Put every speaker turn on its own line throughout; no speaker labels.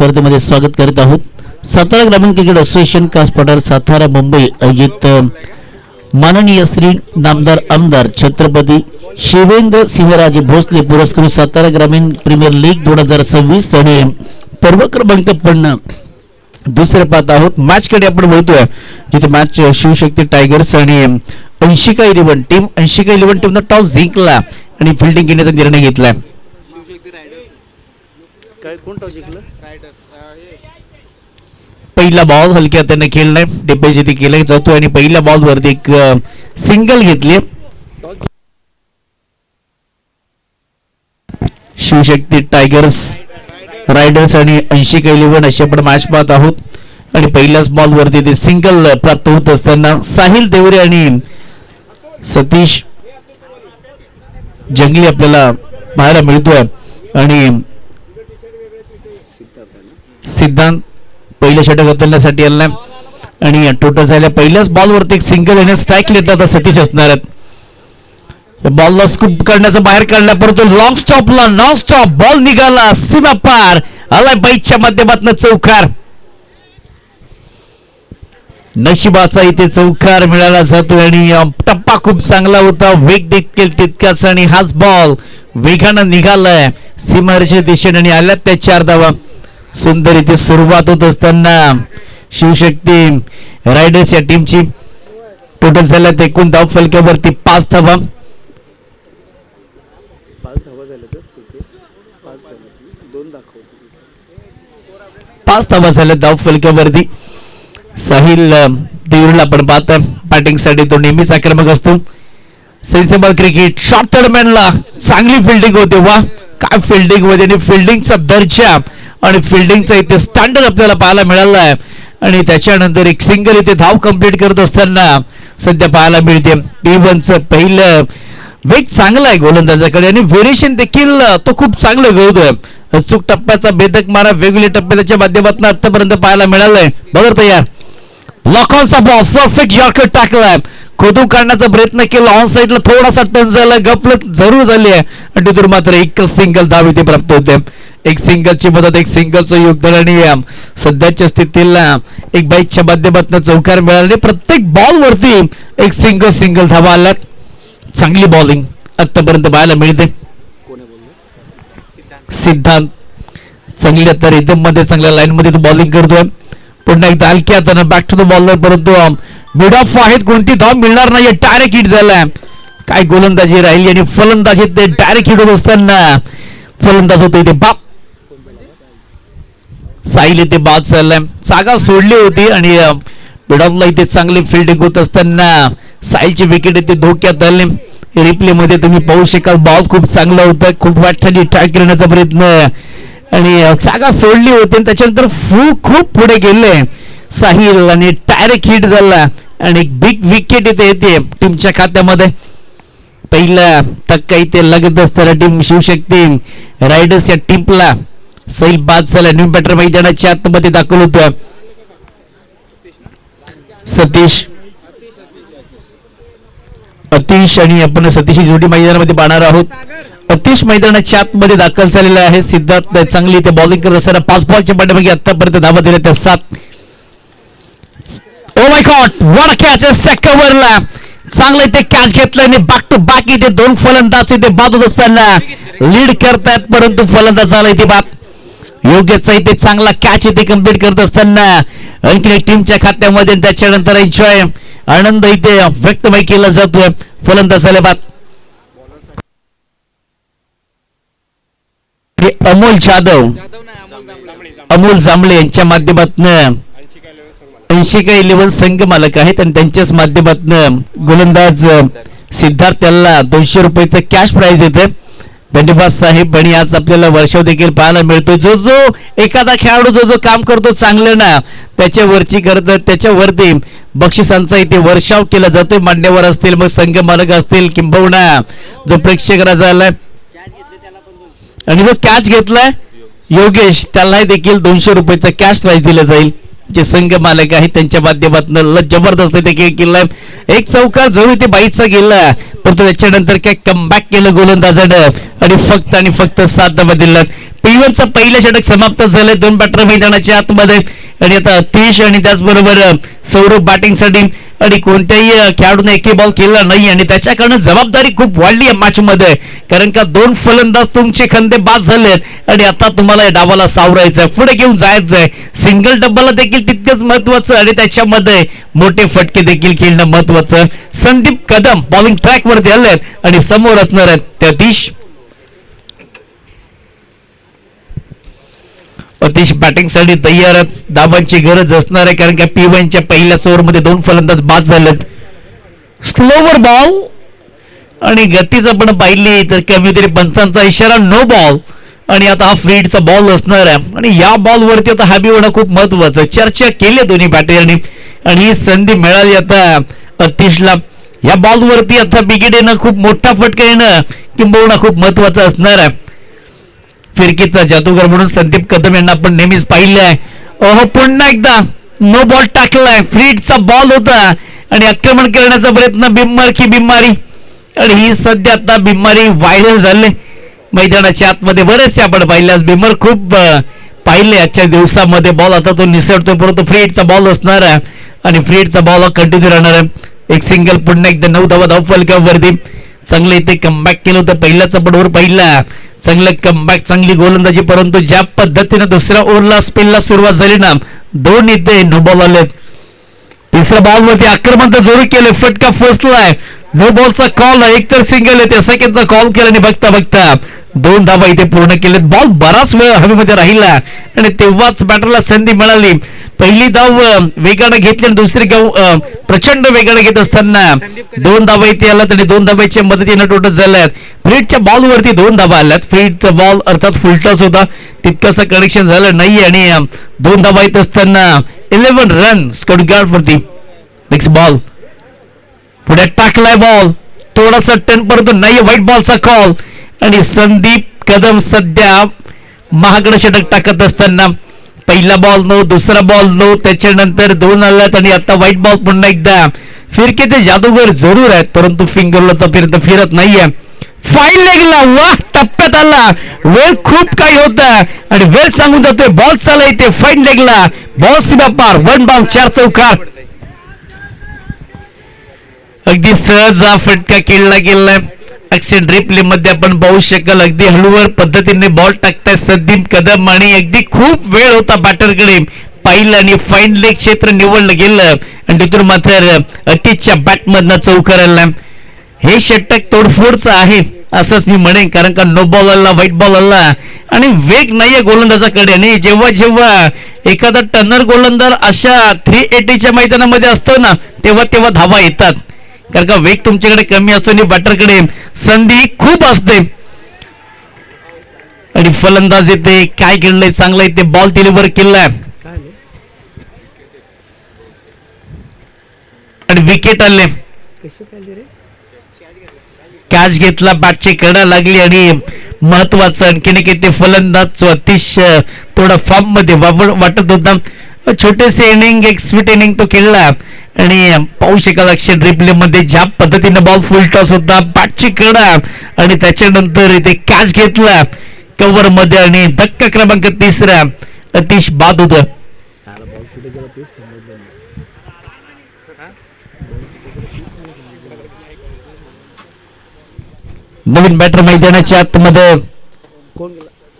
स्पर्धेमध्ये स्वागत करीत आहोत. सातारा ग्रामीण क्रिकेट असोसिएशन कासपठार सातारा मुंबई आयोजित माननीय श्री नामदार आमदार छत्रपती शिवेंद्र सिंहराजे भोसले पुरस्कृत सातारा ग्रामीण प्रीमियर लीग 2026 आणि पर्व क्रमांक 50 दुसरे पाहत आहोत. मॅच कडे आपण बोलतोय जिथे मॅच शिवशक्ती टायगर्स आणि अंशिका 11 टीम 11 टीमने टॉस जिंकला आणि फिल्डिंग घेण्याचा निर्णय घेतला. पहिला बॉल हलक्या हाताने खेळलाय, डिपॉझिट केला जातो आणि पहिल्या बॉल वरती एक सिंगल घेतली. शिवशक्ती टायगर्स रायडर्स आणि अंशिका 11 अशी आपण मॅच पाहत आहोत आणि पहिल्याच बॉल वरती ते सिंगल प्राप्त होत असताना साहिल देवरे आणि सतीश जंगली आपल्याला पाहायला मिळतोय आणि सिद्धांत पहिल्या षटक उचलण्यासाठी आलाय आणि टोटल झाल्या पहिल्याच बॉल वरती एक सिंगल आणि स्ट्राईक लेतात सतीश असणार आहेत. बॉलला स्कूप करण्याचा बाहेर काढला परंतु लॉंग स्टॉपला नॉन स्टॉप बॉल निघाला सीमा पार आलाय बाईकच्या माध्यमातून चौकार. नशिबाचा इथे चौकार मिळाला जातो आणि टप्पा खूप चांगला होता, वेग देखील तितकाच आणि हाच बॉल वेगानं निघालाय सीमारेषेच्या दिशेने आणि आल्यात त्या 4 धावा. सुंदर इथे सुरुवात होत असताना शिवशक्ती रायडर्स या टीमची टोटल झाल्यात एकूण धाव फलक्यावरती 5 धावा. 5 धावा झाल्या धाव फलक्यावरती. साहिल देवरेला आपण पाहतोय बॅटिंग साठी तो नेहमीच आक्रमक असतो. सेन्सिबल क्रिकेट शॉर्ट टर्नमॅनला चांगली फिल्डिंग होते. वा काय फिल्डिंग मध्ये आणि फिल्डिंगचा दर्जा आणि फिल्डिंगचा इथे स्टँडर्ड आपल्याला पाहायला मिळाला आहे आणि त्याच्यानंतर एक सिंगल इथे धाव कंप्लीट करत असताना सध्या पाहायला मिळते. P1चं पहिलं वेग चांगला आहे गोलंदाजाकडे आणि व्हेरिएशन देखील तो खूप चांगलं करतोय. अचूक टप्प्याचा भेदक मारा वेगवेगळ्या टप्पे त्याच्या माध्यमातून आतापर्यंत पाहायला मिळालंय. बघा तयार लॉक ऑनचा बॉल परफेक्ट यॉर्कर टाकलाय, खोदून काढण्याचा प्रयत्न केला, ऑन साइडला थोडासा टच झाला, गपलत जरूर झाली आहे आणि तिथून मात्र एकच सिंगल धाव इथे प्राप्त होते. एक सिंगलची मदत एक सिंगलचं योगदान आणि सध्याच्या स्थितीला एक बाईकच्या माध्यमातून चौकार मिळाले. प्रत्येक बॉल वरती एक सिंगल धावा आल्यात. चांगली बॉलिंग आतापर्यंत पाहायला मिळते. सिद्धांत चांगली आता रिदम मध्ये चांगल्या लाईन मध्ये बॉलिंग करतोय. पुन्हा एकदा हलक्या हाताने बॅक टू द बॉलर परंतु मिड ऑफ आहेत, कोणती धाव मिळणार नाही. डायरेक्ट हिट झालाय. काय गोलंदाजी राहिली आणि फलंदाजी ते डायरेक्ट हिट होत असताना फलंदाज होतो इथे बाप साहिल इथे बाद चाललाय. जागा सोडली होती आणि मिडॉफला इथे चांगली फिल्डिंग होत असताना साहिलची विकेट इथे धोक्यात आले. रिप्ले मध्ये तुम्ही पाहू शकाल बॉल खूप चांगला होता, खूप वाटली ट्राय करण्याचा प्रयत्न आणि जागा सोडली होती आणि त्याच्यानंतर खूप पुढे गेले साहिल आणि डायरेक्ट हिट झाला आणि बिग विकेट इथे येते टीमच्या खात्यामध्ये. पहिला टक्का इथे लगत असताना टीम शिवशक्ती रायडर्स या टीमला साहिल बाद झाला. न्यू बॅटर मैदानाच्या आतमध्ये दाखल होतो. सतीश अतिश आणि आपण सतीशची जोडी मैदानामध्ये पाहणार आहोत. अतिश मैदानाच्या आतमध्ये दाखल झालेला आहे. सिद्धार्थ चांगली इथे बॉलिंग करत असताना 5 बॉलच्या पाठीमागे आतापर्यंत धावा दिल्या त्या 7. Oh my god what a catch second ओव्हरला चांगलं इथे कॅच घेतलं आणि बॅक टू बॅक इथे 2 फलंदाज इथे बाद होत असताना लीड करतायत परंतु फलंदाज झाला इथे बाद. योग्यचा इथे चांगला कॅच इथे कंप्लीट करत असताना आणखी टीमच्या खात्यामध्ये त्याच्यानंतर एन्जॉय आनंद इथे व्यक्तमय केला जातोय. फलंदाज झाले बाद. अमोल जाधव अमोल जांभळे यांच्या माध्यमातून अंशिका 11 संघ मालक आहेत आणि त्यांच्याच माध्यमातून गोलंदाज सिद्धार्थ याला 200 रुपयाचं कॅश प्राइज येते. धन्यवाद साहेब. आणि आज आपल्याला वर्षाव देखील पाहायला मिळतो. जो एखादा खेळाडू जो काम करतो चांगलं ना त्याच्यावरची करत त्याच्यावरती बक्षिसांचा इथे वर्षाव केला जातोय. मान्यवर असतील मग संघ मालक असतील किंबहुना जो प्रेक्षक झालाय आणि जो कॅच घेतलाय योगेश त्याला देखील 200 रुपयाचा कॅश प्राइज दिला जाईल. जे संघ मालक आहेत त्यांच्या माध्यमातून जबरदस्त ते खेळ केलाय. एक चौकार जवळ ते बाईचा गेला परंतु त्याच्यानंतर काय कमबॅक केलं गोलंदाजानं आणि फक्त 7 धावा दिल्यात. P1चं पहिलं षटक समाप्त झालंय. 2 बॅटर मैदानाच्या आतमध्ये आणि आता अतिश आणि त्याचबरोबर सौरभ बॅटिंगसाठी आणि कोणत्याही खेळाडूने एकही बॉल केला नाही आणि त्याच्या कारण जबाबदारी खूप वाढली या मॅच मध्ये कारण का 2 फलंदाज तुमचे खंदे बाद झालेत आणि आता तुम्हाला या डावाला सावरायचंय पुढे घेऊन जायचंय. सिंगल डब्बाला देखील तितकंच महत्वाचं आणि त्याच्यामध्ये मोठे फटके देखील खेळणं महत्वाचं. संदीप कदम बॉलिंग ट्रॅक वरती आलेत आणि समोर असणार आहेत ते अतिश बॅटिंगसाठी तयार आहेत. धावांची गरज असणार आहे कारण का P1च्या पहिल्याच ओव्हरमध्ये 2 फलंदाज बाद झालेत. स्लोवर बॉल आणि गतीचं पण पाहिली तर कमी तरी पंचांचा इशारा नो बॉल आणि आता हा फ्रीडचा बॉल असणार आहे आणि या बॉलवरती आता हाबी होणं खूप महत्वाचं. चर्चा केली दोन्ही बॅटरनी आणि ही संधी मिळाली आता अतिशला. या बॉलवरती आता विकेट येणं खूप मोठा फटका येणं किंबहुना खूप महत्वाचं असणार आहे. फिरकीचा जादूगर म्हणून संदीप कदम यांना आपण नेहमीच पाहिलंय. पुन्हा एकदा नो बॉल टाकलाय. फ्रीडचा बॉल होता आणि आक्रमण करण्याचा प्रयत्न बिम्मर की बिम्मारी आणि ही सध्या आता बिम्मारी व्हायरल झाले मैदानाच्या आतमध्ये. बरेचसे आपण पाहिल्यास बिम्मर खूप पाहिले आजच्या दिवसामध्ये. बॉल आता तो निसटतोय परंतु फ्रीडचा बॉल असणार आहे आणि फ्रीडचा बॉल कंटिन्यू राहणार आहे. एक सिंगल पुन्हा एकदा 9 धावा धावफलकावरती. चांगलं इथे कमबॅक केलं होतं. पहिल्याचा पण ओव्हर पहिला चांगलं कमबॅक चांगली गोलंदाजी परंतु ज्या पद्धतीने दुसऱ्या ओव्हरला स्पेलला सुरुवात झाली ना 2 इथे नो बॉल आलेत. तिसऱ्या बॉलवरती आक्रमण तर जोरी केले. फटका फसलाय. नो बॉलचा कॉल एक तर सिंगल येते सेकंडचा कॉल केला आणि बघता 2 धावा इथे पूर्ण केलेत. बॉल बराच वेळ हवेमध्ये राहिला आणि तेव्हाच बॅटरला संधी मिळाली. पहिली धाव वेगाने घेतली आणि दुसरी धाव प्रचंड वेगाने घेत असताना 2 धावा इथे आल्यात आणि 2 धावांच्या मदतीने टोटल झाल्यात. फ्रीडच्या बॉलवरती 2 धावा आल्यात. फ्रीडचा बॉल अर्थात फुलटॉस होता तितकंसं कनेक्शन झालं नाही आणि 2 धावा येत असताना 11 रन स्टुटगार्ट वरती. नेक्स्ट बॉल पुढे टाकलाय बॉल थोडासा टर्न परंतु नाही. व्हाईट बॉलचा कॉल आणि संदीप कदम सध्या महागड षटक टाकत असताना पहिला बॉल 9 दुसरा बॉल 9 त्याच्यानंतर 2 आल्यात आणि आता व्हाईट बॉल पुन्हा एकदा. फिरकीचे जादूगर जरूर आहेत परंतु फिंगरला तर फिरत नाहीये. फाईन लेगला वा टप्प्यात आला. वेळ खूप काही होता आणि वेळ सांगून जातोय. बॉल चालला इथे फाईन लेगला. बॉल सीमा पार 1 बाउंड 4 चौकार. अगदी सहज हा फटका खेळला गेलाय. ऍक्शन रिप्ले मध्ये आपण पाहू शकाल अगदी हळूवार पद्धतीने बॉल टाकताय संदीप कदम आणि अगदी खूप वेळ होता बॅटरकडे. पाहिलं आणि फाईन लेग क्षेत्र निवडलं गेलं आणि तिथून मात्र अतिशच्या बॅटमधनं चौकार आला. हे षटक तोडफोडचं आहे असंच मी म्हणेन कारण का नो बॉल आला व्हाईट बॉल आला आणि वेग नाहीये गोलंदाजाकडे. आणि जेव्हा एखादा टर्नर गोलंदाज अशा 380च्या मैदानामध्ये असतो ना तेव्हा धावा येतात कारण का वेग तुमच्याकडे कमी असतो आणि बॅटरकडे संधी खूप असते. आणि फलंदाज येते काय खेळलंय चांगलं येते. बॉल डिलिव्हर केलाय आणि विकेट आले. कॅच घेतला बॅटची कडा लागली आणि महत्वाचं आणखीन एक ते फलंदाज अतिशय थोडा फॉर्म मध्ये वाटत होता. छोटेसे इनिंग एक स्वीट इनिंग तो खेळला आणि पाहू शकाल ऍक्शन रिप्ले मध्ये ज्या पद्धतीने बॉल फुल टॉस होता बॅटची कडा आणि त्याच्यानंतर इथे कॅच घेतला कव्हर मध्ये आणि धक्का क्रमांक 3 अतिश बाद होत. नवीन बॅटर मैदानाच्या आतमध्ये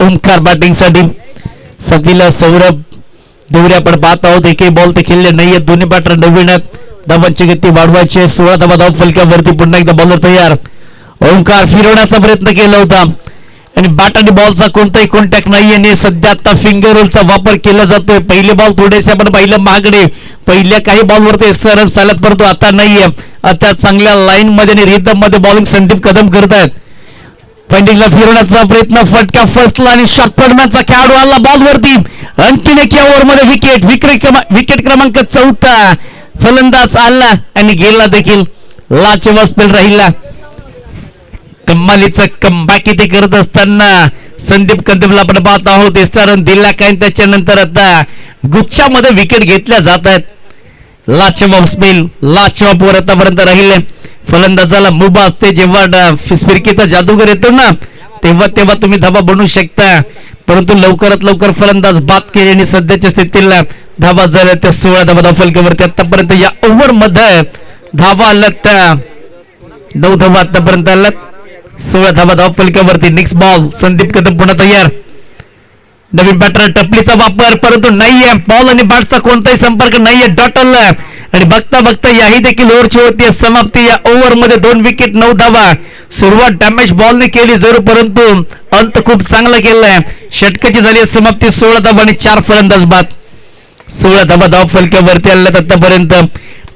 ओमकार बॅटिंग साठी. सतीला सौरभ देवरे आपण पाहत आहोत. एकही बॉल ते खेळले नाहीये. दोन्ही बॅटर नवीन आहेत. धावांची गती वाढवायची. 16 धावा धाव फलकावरती. पुन्हा एकदा बॉलर तयार. ओमकार फिरवण्याचा प्रयत्न केला होता आणि बॅट आणि बॉलचा कोणताही कॉन्टॅक्ट नाही आणि सध्या आता फिंगर रोलचा वापर केला जातोय. पहिले बॉल थोडेसे आपण पाहिलं महागडे. पहिल्या काही बॉलवरती सरस चालत परंतु आता नाहीये. आता चांगल्या लाईन मध्ये आणि रिदम मध्ये बॉलिंग संदीप कदम करतायत. फाइंडिंगला फिरवण्याचा प्रयत्न फटका फसला आणि शॉट पडण्याचा खेळाडू आला बॉलवरती. आणखीन एक या ओव्हरमध्ये विकेट क्रमांक 4. फलंदाज आला आणि गेला देखील. लाजवाब स्पेल राहिला. कमालीचा कमबॅक इथे करत असताना संदीप कंदीपला आपण पाहत आहोत. एक्स्ट्रा रन दिला काय, त्याच्यानंतर आता गुच्छामध्ये विकेट घेतल्या जात आहेत. लाजवाब स्पेल, लाजवाब वर आतापर्यंत राहिले. फलंदाजाला मुभा असते, जेव्हा फिरकीचा जादूगर येतो ना तेव्हा तेव्हा तुम्ही धाबा बनवू शकता, परंतु लवकरात लवकर फलंदाज बाद केले आणि सध्याच्या स्थितीला धाबा झाल्या त्या 16 धाबा धाव फलकावरती. आतापर्यंत या ओव्हर मध्ये धाबा आल्यात त्या 9 धाबा आतापर्यंत आल्यात. 16 धाबा धाव फलकावरती. नेक्स्ट बॉल संदीप कदम पुन्हा तयार. नवीन बॅटर टपलीचा वापर, परंतु नाहीये बॉल आणि बॅटचा कोणताही संपर्क नाहीये. डॉट आला आणि बघता बघता याही देखील ओव्हरची होती समाप्ती. या ओव्हर मध्ये 2 विकेट 9 धावा. सुरुवात डॅमेज बॉलने केली जरूर, परंतु अंत खूप चांगला केलाय. षटकाची झाली समाप्ती. 16 धावा आणि 4 फलंदाज बाद. 16 धावा धाव फलकावरती आल्यात आतापर्यंत.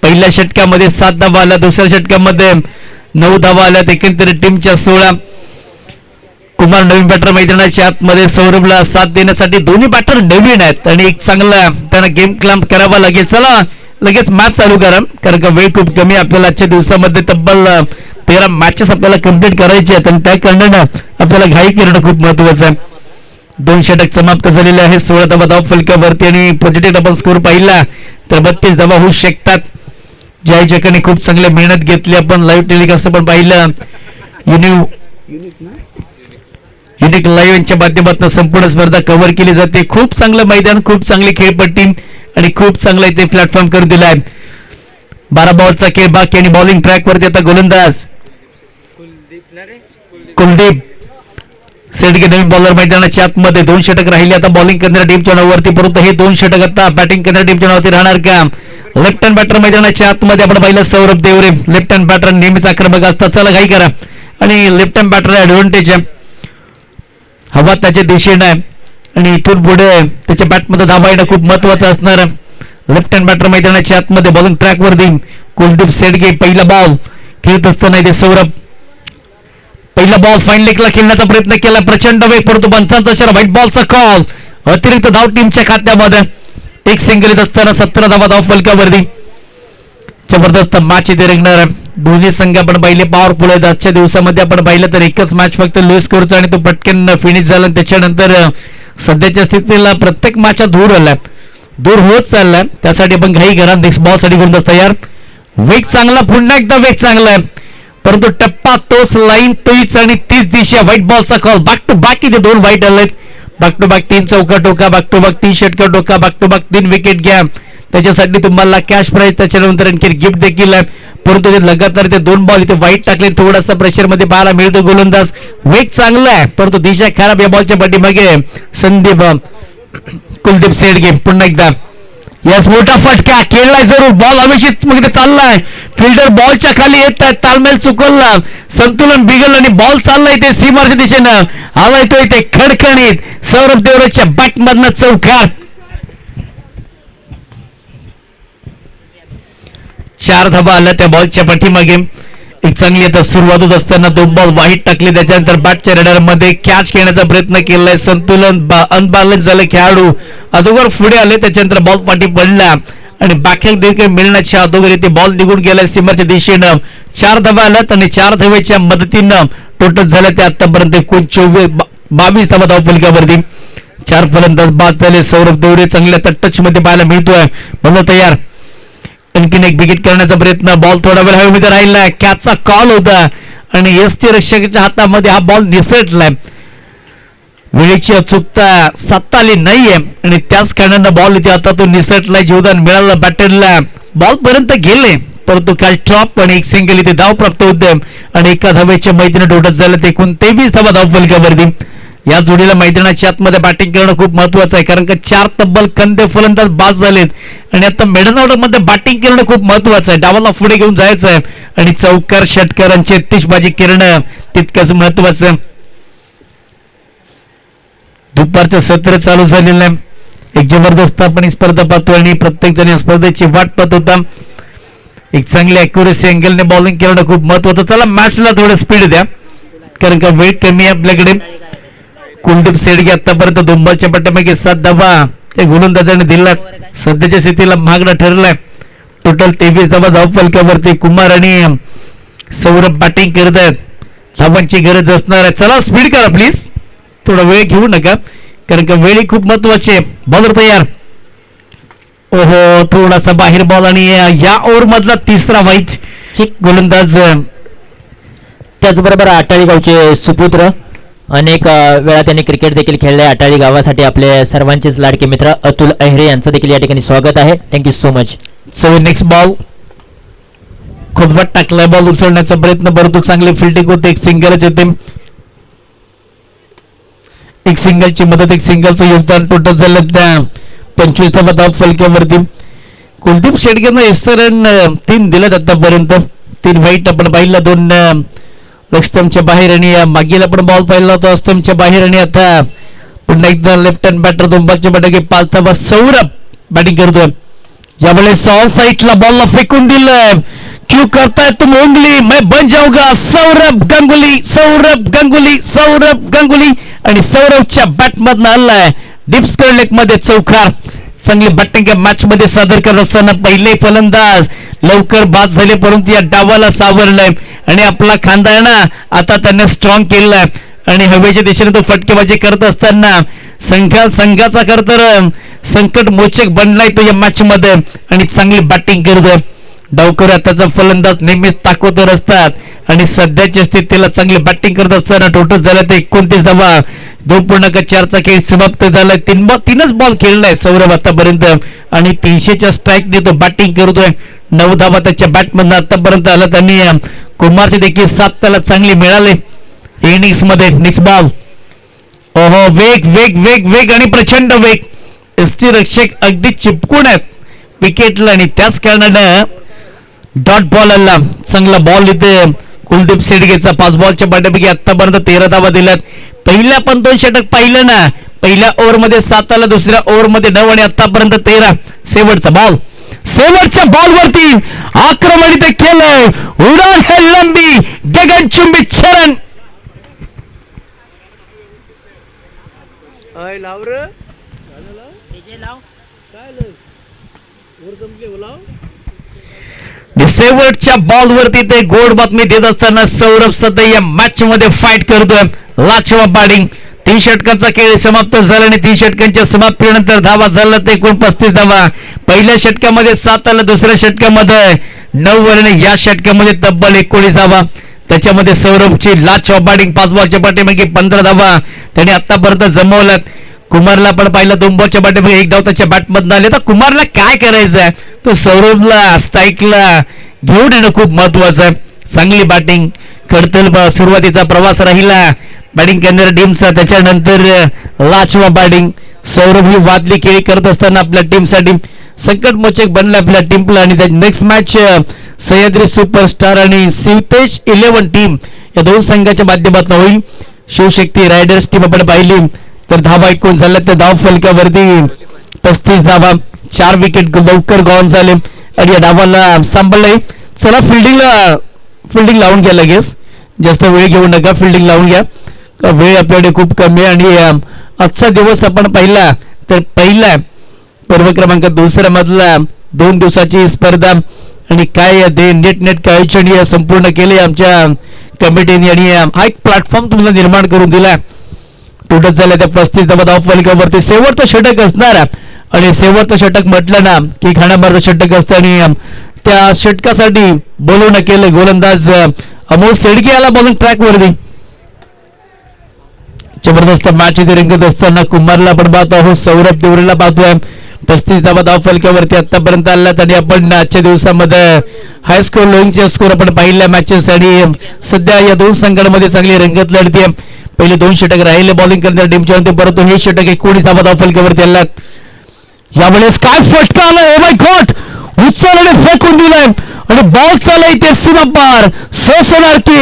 पहिल्या षटकामध्ये 7 धावा आल्या, दुसऱ्या षटकामध्ये 9 धावा आल्यात. एकंदरीत टीमच्या 16. कुमार नवीन बॅटर मैदानाच्या आतमध्ये. सौरभला साथ देण्यासाठी दोन्ही बॅटर नवीन आहेत आणि एक चांगला त्यांना गेम क्लॅम्प करावा लागेल. चला लगेच मॅच चालू करा, कारण का वेळ खूप कमी. आपल्याला आजच्या दिवसामध्ये तब्बल 13 मॅचेस आपल्याला कंप्लीट करायचे आहेत आणि त्या कारणानं आपल्याला घाई करणं खूप महत्वाचं आहे. 2 षटक समाप्त झालेले आहे. 16 धावा धाव फलकावरती आणि पॉझिटिव्ह डबल स्कोर पाहिला तर 32 धावा होऊ शकतात. जय जकाने खूप चांगली मेहनत घेतली. आपण लाईव्ह टेलिकास्ट पण पाहिलं. युनिक लाईव्ह यांच्या माध्यमातून संपूर्ण स्पर्धा कव्हर केली जाते. खूप चांगलं मैदान, खूप चांगली खेळपट्टी आणि खूप चांगला इथे प्लॅटफॉर्म करून दिला आहे. 12 बॉलचा खेळ बाकी आणि बॉलिंग ट्रॅक वरती आता गोलंदाज कुलदीप सेडगे नवीन बॉलर मैदानाच्या आतमध्ये. 2 षटक राहिले आता बॉलिंग करणाऱ्या टीमच्या नावावरती, परंतु हे 2 षटक आता बॅटिंग करणाऱ्या टीमच्या नावावरती राहणार का? लेफ्ट हँड बॅटर मैदानाच्या आतमध्ये आपण पाहिलं Saurabh Deore. Left hand batter नेहमीच आक्रमक असतात. चला घाई करा आणि लेफ्ट हँड बॅटरला ऍडव्हान्टेज आहे. हवा त्याच्या दिशेने आहे आणि इथून पुढे त्याच्या बॅटमध्ये धावा येणं खूप महत्वाचं असणार. लेफ्ट हँड बॅटर मैदानाच्या आतमध्ये बॉलिंग ट्रॅक वरती कुलदीप सेडगे. पहिला बॉल खेळत असताना इथे सौरभ पहिला बॉल फाईन लेगला खेळण्याचा प्रयत्न केला. प्रचंड वेग, परंतु पंचांचा इशारा, व्हाईट बॉलचा कॉल. अतिरिक्त धाव टीमच्या खात्यामध्ये. एक सिंगल येत असताना 17 धावा धाव फलकावरती. जबरदस्त मॅच इथे रंगणार आहे. दोन्ही संघ आपण पाहिले पॉवरफुल आहेत. आजच्या दिवसामध्ये आपण पाहिलं तर एकच मॅच फक्त लो स्कोरचा आणि तो पटकन फिनिश झाला. त्याच्यानंतर सध्याच्या स्थितीला प्रत्येक मॅच दूर आलाय, दूर होत चाललाय. त्यासाठी आपण घाई करा. नेक्स्ट बॉल साठी करून तयार. वेग चांगला, पुन्हा एकदा वेग चांगला आहे, परंतु टप्पा तोच, लाईन तोच आणि तीच दिशा. व्हाईट बॉलचा कॉल. बॅक टू बॅक इथे 2 व्हाईट आलेत. बॅक टू बॅक 3 चौका टोका, बॅक टू बॅक 3 षटका टोका, बॅक टू बॅक 3 विकेट घ्या. त्याच्यासाठी तुम्हाला कॅश प्राइज, त्याच्यानंतर आणखी गिफ्ट देखील आहे. परंतु ते लगातार ते 2 बॉल इथे वाईट टाकले. थोडासा प्रेशर मध्ये पाहायला मिळतो गोलंदाज. वेग चांगला आहे, परंतु दिशा खराब. या बॉलच्या पाठीमागे संदीप कुलदीप सेडगे. पुन्हा एकदा यस, मोठा फटका खेळलाय जरूर. बॉल हवेशीत मध्ये चाललाय. फिल्डर बॉलच्या खाली येत आहेत. तालमेल चुकवला, संतुलन बिघडलं आणि बॉल चाललाय ते सीमारच्या दिशेनं. आलाय तो इथे खडखणीत. सौरभ देवरेच्या बॅट मधनं चौकार. 4 धावा आल्या त्या बॉलच्या पाठीमागे. एक चांगली आता सुरुवात होत असताना 2 बॉल वाईट टाकले. त्याच्यानंतर बॅटच्या रेडर मध्ये कॅच घेण्याचा प्रयत्न केलाय. संतुलन अनबॅलन्स झालं. खेळाडू अगोदर पुढे आले, त्याच्यानंतर बॉल पाठी पडला आणि बॅकहँड देखील मिळण्याच्या अगोदर इथे बॉल निघून गेलाय सीमाच्या दिशेनं. 4 धावा आल्यात आणि 4 धावेच्या मदतीनं टोटल झाल्या ते आतापर्यंत 22 धावा धाव फलकावरती. 4 फलंदाज बाद झाले. सौरभ देवरे चांगल्या टच मध्ये पाहायला मिळतोय. म्हणून तयार. आणखीन एक विकेट करण्याचा प्रयत्न. बॉल थोडा वेळ हवेमध्ये राहिला. कॅचचा कॉल होता आणि एसटी रक्षकाच्या हातामध्ये हा बॉल निसटलाय. वेळेची अचूकता साधता नाहीये आणि त्याच कारणानं बॉल इथे आता तो निसटलाय. जीवदान मिळालं बॅटरला. बॉल पर्यंत गेले, परंतु काल ड्रॉप आणि एक सिंगल इथे धाव प्राप्त होते आणि एका धावेच्या मैदानात डोटत झालं. ते एकूण 23 धावा धाव फलकावरती. या जोडीला मैदानाच्या आतमध्ये बॅटिंग करणं खूप महत्वाचं आहे, कारण का 4 तब्बल कंदे फलंदाज बाद झालेत आणि आता मिडल ऑर्डर मध्ये बॅटिंग करणं खूप महत्वाचं आहे. डावाला पुढे घेऊन जायचं आहे आणि चौकार षटकारांची तिशबाजी करणं तितकंच महत्वाचं. दुपारचं सत्र चालू झालेलं आहे. एक जबरदस्त आपण स्पर्धा पाहतो आणि प्रत्येक जण या स्पर्धेची वाट पाहत होता. एक चांगली अॅक्युरेसी अँगलने बॉलिंग करणं खूप महत्वाचं. चला मॅचला थोडं स्पीड द्या, कारण का वेळ कमी आहे आपल्याकडे. कुलदीप सेडगे आतापर्यंत 2 बॉलच्या पाठीमागे 7 धावा ते गोलंदाजाने दिला. सध्याच्या स्थितीला महागडा ठरलाय. टोटल 23 धावा धाव फलकावरती. कुमार आणि सौरभ बॅटिंग करत आहेत. धावांची गरज असणार आहे. चला स्पीड करा प्लीज. थोडा वेळ घेऊ नका, कारण का वेळी खूप महत्वाची आहे. बॉलर तयार. ओहो, थोडासा बाहेर बॉल आणि या ओव्हर मधला तिसरा वाईट. गोलंदाज
त्याचबरोबर आटाळी गावचे सुपुत्र, अनेक वेळा त्यांनी क्रिकेट देखील खेळले. आटाळी गावासाठी आपले सर्वांचेच लाडके मित्र अतुल अहिरे यांचं देखील या ठिकाणी स्वागत आहे. Thank you so much.
So next ball खोदवट टाकलाय, बॉल उचलण्याचा प्रयत्न, परंतु चांगली फिल्डिंग होते. एक सिंगलच येते, एक सिंगलची मदत, एक सिंगलचं योगदान. टोटल झालं त्या 25 धावा फलक्यावरती. कुलदीप शेडगेनं एस रन 3 दिलेत आतापर्यंत. 3 वाईट आपण पाहिला, 2 स्टंपच्या बाहेर आणि मागील आपण बॉल पाहिला होता स्टंपच्या बाहेर. आणि आता पुन्हा एकदा लेफ्ट हँड बॅटर 2 बॉलच्या बॅटर 5 धावा. सौरभ बॅटिंग करतोय, ज्यावेळेस ऑफ साईडला बॉलला फेकून दिलंय. क्यों करता है तुम उंगली, मैं बन जाऊंगा. सौरभ गांगुली, सौरभ गांगुली, सौरभ गांगुली. आणि सौरभच्या बॅट मधनं हल्लाय डीप स्क्वेअर लेग मध्ये चौकार. चांगली बॅटिंग मॅच मध्ये सादर करत असताना पहिले फलंदाज लवकर बाद झाले, परंतु या डावाला सावरलंय आणि आपला खांदा आहे ना आता त्यांनी स्ट्रॉंग केलाय. आणि हवेच्या दिशेने तो फटकेबाजी करत असताना संघाचा तर संकट मोचक बनलाय तो या मॅच मध्ये. आणि चांगली बॅटिंग करतोय डावकर. आताचा फलंदाज नेहमीच ताकदवर असतात आणि सध्याच्या स्थितीला चांगली बॅटिंग करत असताना टोटल झालं ते 29 धावा. 2.4चा खेळ समाप्त झालाय. 3च बॉल खेळलाय सौरभ आतापर्यंत आणि 300च्या स्ट्राईक देतो, बॅटिंग करतोय. 9 धावा त्याच्या बॅटमधून आतापर्यंत आला. त्यांनी कुमारचे देखील 7 त्याला चांगली मिळाले इनिंग्स मध्ये. Next ball. ओहो, वेग वेग वेग वेग आणि प्रचंड वेग. एसटी रक्षक अगदी चिपकून आहेत विकेटला आणि त्याच कारणानं डॉट बॉल आला. चांगला बॉल इथे कुलदीप शेडगेचा. 5 बॉलच्या बॅटपैकी आतापर्यंत 13 धावा दिल्यात. पहिल्या पण 2 षटक पाहिलं ना, पहिल्या ओव्हर मध्ये 7 आला, दुसऱ्या ओव्हर मध्ये 9 आणि आतापर्यंत 13. शेवटचा बॉल, शेवटच्या बॉलवरती आक्रमण इथे केलंय. उडान है लंबी गगनचुंबी छरण. शेवटच्या बॉलवरती ते गोड बातमी देत असताना सौरभ सध्या या मॅच मध्ये फाईट करतोय. लाजवाब बॅटिंग. 3 षटकांचा खेळ समाप्त झाला आणि 3 षटकांच्या समाप्तीनंतर धावा झाला ते एकूण 35 धावा. पहिल्या षटकामध्ये 7 आला, दुसऱ्या षटकामध्ये 9 आणि या षटकामध्ये तब्बल 19 धावा. त्याच्यामध्ये सौरभची लाजवाब बॅटिंग. 5 बॉलच्या पाठीमागे 15 धावा त्याने आतापर्यंत जमवल्यात. कुमारला पण पाहिलं 2 बॉलच्या बॅटमध्ये 1 धाव त्याच्या बॅटमधनं आले. तर कुमारला काय करायचं आहे, तो सौरभला स्ट्राईकला घेऊन येणं खूप महत्वाचं आहे. चांगली बॅटिंग. खडतल सुरुवातीचा प्रवास राहिला बॅटिंग करणाऱ्या टीमचा, त्याच्यानंतर लाजवाब बॅटिंग. सौरभ ही वादली खेळी करत असताना आपल्या टीमसाठी संकटमोचक बनला आपल्या टीमला. आणि नेक्स्ट मॅच सह्याद्री सुपरस्टार आणि शिवतेज 11 टीम या 2 संघाच्या माध्यमातून होईल. शिवशक्ती रायडर्स टीम आपण पाहिली तर धावा एकूण झाल्या त्या धाव फलकावरती 35 धावा. 4 विकेट लवकर गॉन झाले आणि या डावाला सांभाळलंय. चला फिल्डिंग लावून घ्या, लगेच जास्त वेळ घेऊ नका, फिल्डिंग लावून घ्या. वेळ आपल्याकडे खूप कमी आहे आणि आजचा दिवस आपण पाहिला तर पहिला पर्व क्रमांक 2 मधला 2 दिवसाची स्पर्धा आणि काय ते नेट आयोजन संपूर्ण केले आमच्या कमिटीने आणि हा एक प्लॅटफॉर्म तुम्हाला निर्माण करून दिला. टोटल झालं त्या 35 धावा धाव फलकावरती. शेवटचं षटक असणार आणि शेवटचं षटक म्हटलं ना की खाणामारचं षटक असतं आणि त्या षटकासाठी बोलवणं केलं. गोलंदाज अमोल शेडगे आला बॉलिंग ट्रॅक वरती. जबरदस्त मॅच इथे रंगत असताना कुमारला आपण पाहतो आहोत, सौरभ देवरेला पाहतोय. 35 धावा धाव फलकावरती आतापर्यंत आल्यात आणि आपण आजच्या दिवसामध्ये हाय स्कोर लोईंगचे स्कोर आपण पाहिल्या मॅचेस आणि सध्या या 2 संघांमध्ये चांगली रंगत लढती आहे. पहिले 2 षटक राहिले बॉलिंग करणाऱ्या टीमच्या, परंतु हे षटक 19 धावा धाव फलकावरती आल्यात. यावेळेस काय फटका आलाय, ओ माय गॉड. उचलले फेकून दिलाय आणि बॉल चालला इथे सीमा पार. 100 सोनार की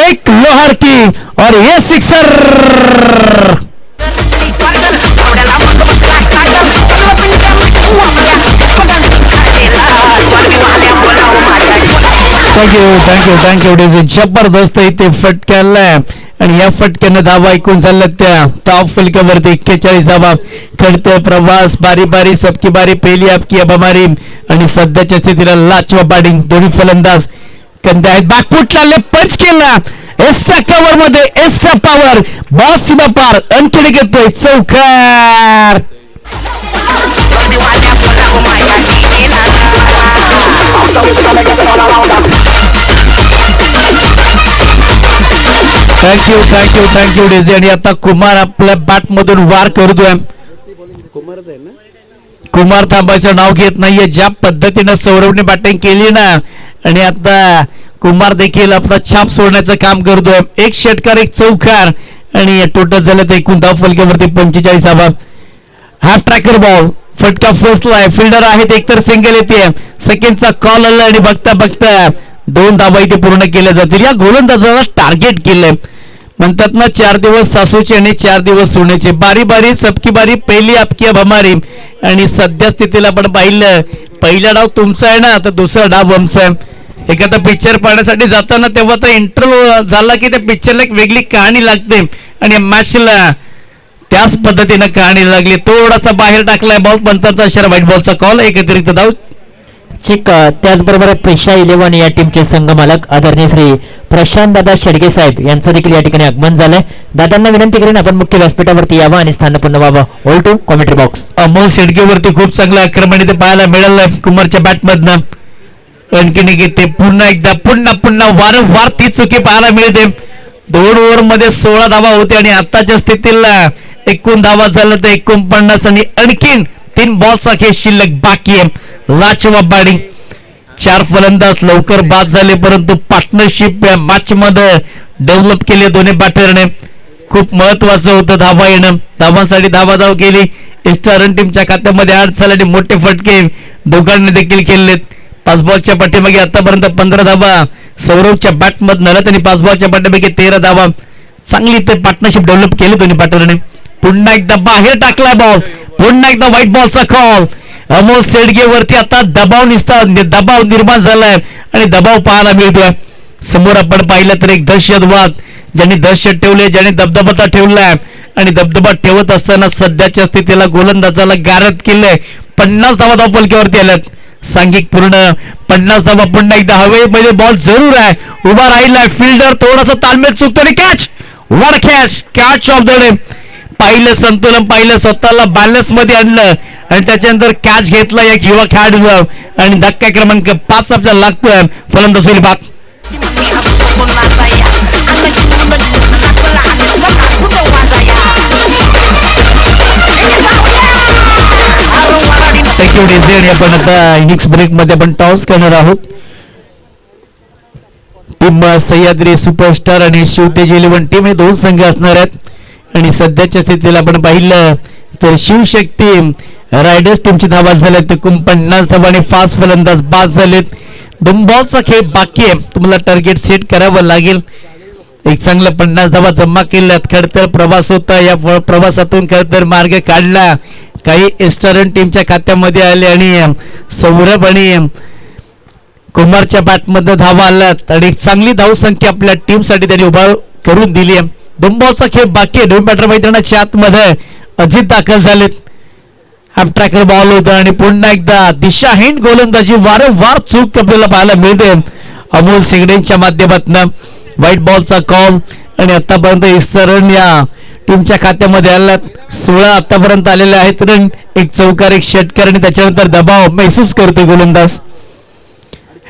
एक लोहार की और ये सिक्सर. थँक्यू. जबरदस्त इथे फटक्याला आणि या फटक्यानं धावा ऐकून झाल्या त्या धाव फलकावरती 41 धावा. खडतर प्रवास, बारी बारी सबकी बारी, पहिली आपकी अब हमारी. आणि सध्याच्या स्थितीला लाजवाब बॅटिंग. दोन्ही फलंदाज कंदे आहेत. बॅकफुटला लेफ्ट पंच केला. एक्स्ट्रा कव्हर मध्ये एक्स्ट्रा पॉवर बॉल सीमा पार अंकित घेतोय चौकार. Thank you Daisy. आणि आता कुमार आपल्या बॅट मधून वार करतोय. कुमार थांबायचं नाव घेत नाहीये. ज्या पद्धतीनं सौरभने बॅटिंग केली ना आणि आता कुमार देखील आपला छाप सोडण्याचं काम करतोय. एक षटकार एक चौकार आणि टोटल झालं तर एकूण धाव फलकावरती 45 धावा. हा ट्रॅकर बॉल फटका फसला आहे. फिल्डर आहेत एकतर सिंगल येते. सेकंडचा कॉल आला आणि बघता बघता 2 धावा इथे पूर्ण केल्या जातील. या गोलंदाजाला टार्गेट केलंय. म्हणतात ना 4 दिवस सासूचे आणि 4 दिवस सोन्याचे. बारी बारी सबकी बारी पहिली आपकी अब हमारी. आणि सध्या स्थितीला आपण पाहिलं पहिला डाव तुमचा आहे ना तर दुसरा डाव आमचा आहे. एखादा पिक्चर पाहण्यासाठी जाताना तेव्हा तर इंटरव्ह्यू झाला की त्या पिक्चरला एक वेगळी कहाणी लागते आणि मॅचला त्याच पद्धतीनं कहाणी लागली. थोडासा बाहेर टाकलाय बॉल. पंचांचा इशारा व्हाईट बॉलचा कॉल. एक अतिरिक्त धाव.
ठीक. त्याचबरोबर प्रेशा 11 या टीमचे संघमालक आदरणीय श्री प्रशांत दादा शेडगे साहेब यांचं देखील या ठिकाणी आगमन झालंय. दादांना विनंती करेन आपण मुख्य व्यासपीठावरती यावं आणि स्थानपूर्ण व्हावं. All to commentary box.
Amol शेडगेवरती खूप चांगलं आक्रमण इथे पाहायला मिळालं कुमारच्या बॅटमधनं. आणखीन घेते पुन्हा एकदा पुन्हा वारंवार ती चुकी पाहायला मिळते. 2 ओव्हरमध्ये 16 धावा होते आणि आताच्या स्थितीला एकूण धावा झालं तर 49 आणि आणखीन 3 बॉल्सचा खेळ शिल्लक बाकी आहे. लाजवाब बॅटिंग. 4 फलंदाज लवकर बाद झाले परंतु पार्टनरशिप या मॅच मध्ये डेव्हलप केले दोन्ही बॅटरने. खूप महत्वाचं होतं धावा येणं. धावांसाठी धावाधाव केली. एक्स्ट्रा रन टीमच्या खात्यामध्ये 8 झाले. मोठे फटके दोघांनी देखील खेळलेत. 5 बॉलच्या पाठीमागे आतापर्यंत 15 धावा सौरभच्या बॅटमधनं आल्या. त्यांनी 5 बॉलच्या पाठीमागे 13 धावा. चांगली ते पार्टनरशिप डेव्हलप केली दोन्ही बॅटरने. पुन्हा एकदा बाहेर टाकला बॉल. पुन्हा एकदा व्हाईट बॉलचा कॉल. अमोल शेडगेवरती आता दबाव निर्माण झालाय आणि दबाव पाहायला मिळतोय. समोर आपण पाहिलं तर एक दहशतवाद ज्यांनी दहशत ठेवले ज्यांनी दबदबा ठेवलाय आणि दबदबा ठेवत असताना सध्याच्या स्थितीला गोलंदाजाला गारद केलंय. 50 धावा धाव फलकावरती आल्यात. सांघिक पूर्ण 50 धावा. पुन्हा एकदा हवेमध्ये बॉल जरूर आहे. उभा राहिलाय फिल्डर. थोडासा तालमेल चुकतो आणि कॅच. वर कॅच ऑफ द डे. पाहिलं संतुलन पाहिलं. स्वतःला बॅलन्स मध्ये आणलं आणि त्याच्यानंतर कॅच घेतला एक युवा खेळाडूला आणि धक्का क्रमांक 5 आपल्याला लागतोय. फलंदाज होईल बाद. आपण आता इनिंग्स ब्रेक मध्ये आपण टॉस करणार आहोत. टीम सह्याद्री सुपरस्टार आणि शिवतेज 11 टीम हे 2 संघ असणार आहेत. आणि सध्याच्या स्थितीला आपण पाहिलं तर शिवशक्ती रायडर्स टीमची धावा झाल्यात. ते 50 धावा आणि 5 फलंदाज बाद झालेत. 2 बॉलचा खेळ बाकी आहे. तुम्हाला टार्गेट सेट करावं लागेल. एक चांगलं 50 धावा जमा केल्यात. खडतर प्रवास होता. या प्रवासातून खडतर मार्ग काढला. काही एक्स्ट्रा रन टीमच्या खात्यामध्ये आले आणि सौरभ आणि कुमारच्या बॅटमध्ये धावा आल्यात आणि एक चांगली धावसंख्या आपल्या टीमसाठी त्यांनी उभा करून दिली आहे. 2 बॉलचा खेळ बाकी आहे. 2 बॅटर मैदानाच्या आतमध्ये अजित दाखल झालेत. हा ट्रॅकर बॉल होता आणि पुन्हा एकदा दिशाहीन गोलंदाजी वारंवार चूक आपल्याला पाहायला मिळते अमोल शेगडेंच्या माध्यमातून. व्हाईट बॉलचा कॉल आणि आतापर्यंत एक्स्ट्रा रन या टीमच्या खात्यामध्ये आल्यात. 16 आतापर्यंत आलेले आहेत रन. एक चौकार एक षटकार आणि त्याच्यानंतर दबाव महसूस करतोय गोलंदाज.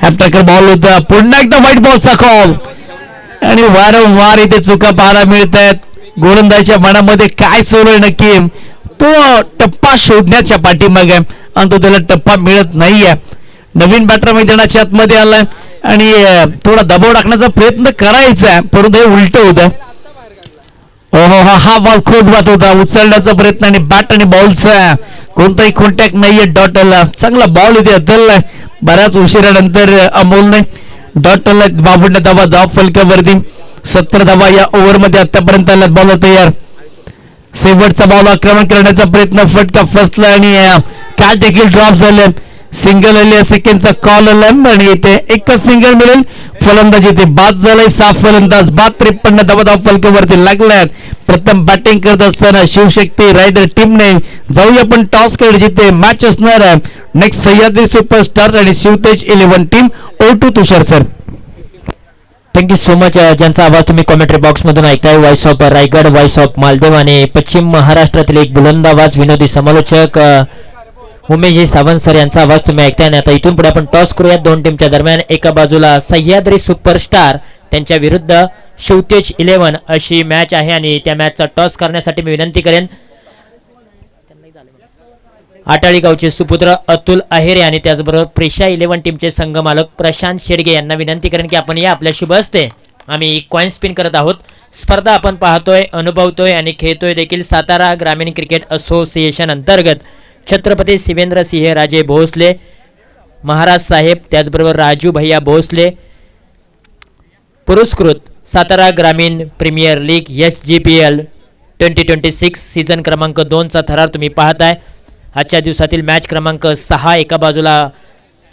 हा ट्रॅकर बॉल होता. पुन्हा एकदा व्हाईट बॉलचा कॉल आणि वारंवार इथे चुका पाहायला मिळत आहेत. गोलंदाजाच्या मनामध्ये काय सुरू आहे नक्की तो टप्पा शोधण्याच्या पाठीमागे आणि तो त्याला टप्पा मिळत नाहीये. नवीन बॅटर मैदानाच्या आतमध्ये आलाय आणि थोडा दबाव टाकण्याचा प्रयत्न करायचा आहे परंतु हे उलट होतं. हा बॉल खूप बात होता. उचलण्याचा प्रयत्न आणि बॅट आणि बॉलचा कोणताही कॉन्टॅक्ट नाहीये. डॉटला चांगला बॉल इथे अदललाय बऱ्याच उशिरानंतर अमोलने. डॉटला बाबूने धावा धाव फलकावरती 17 धावा या ओव्हरमध्ये आतापर्यंत आल्यात. बॉल तयार. शेवटचा बॉल आक्रमण करण्याचा प्रयत्न फटका फसला आणि कॅच देखील ड्रॉप झाले. सिंगल आले. सेकंडचा कॉल आला आणि इथे एकच सिंगल मिळेल. फलंदाज इथे बाद झालाय. 6 फलंदाज बाद. 53 धावा धाव फलकावरती लागल्यात. प्रथम बॅटिंग करत असताना शिवशक्ती रायडर टीमने जाऊया पण टॉस कडे जिथे मॅच असणार आहे. नेक्स्ट सह्याद्री सुपरस्टार आणि शिवतेज 11 टीम. O2 तुषार सर.
Thank you so much. ज्यांचा आवाज तुम्ही कॉमेंट्री बॉक्स मधून ऐकताय, voice of Raigad, voice of Maldev आणि पश्चिम महाराष्ट्रातील एक बुलंद आवाज विनोदी समालोचक उमेश सावंत सर यांचा आवाज तुम्ही ऐकताय. आणि आता इथून पुढे आपण टॉस करूया दोन टीमच्या दरम्यान. एका बाजूला सह्याद्री सुपरस्टार त्यांच्या विरुद्ध शिवतेज 11 अशी मॅच आहे आणि त्या मॅचचा टॉस करण्यासाठी मी विनंती करेन आटाळी गावचे सुपुत्र अतुल आहेरे आणि त्याचबरोबर प्रेशा 11 टीमचे संघ मालक प्रशांत शेडगे यांना विनंती करेन की आपण या आपल्या शुभ हस्ते आम्ही कॉइन स्पिन करत आहोत. स्पर्धा आपण पाहतोय, अनुभवतोय आणि खेळतोय देखील. सातारा ग्रामीण क्रिकेट असोसिएशन अंतर्गत छत्रपती शिवेंद्र सिंह राजे भोसले महाराज साहेब त्याचबरोबर राजू भैया भोसले पुरस्कृत सातारा ग्रामीण प्रीमियर लीग SGPL 2026 सीझन क्रमांक 2 चा थरार तुम्ही पाहताय. आजच्या दिवसातील मॅच क्रमांक 6, एका बाजूला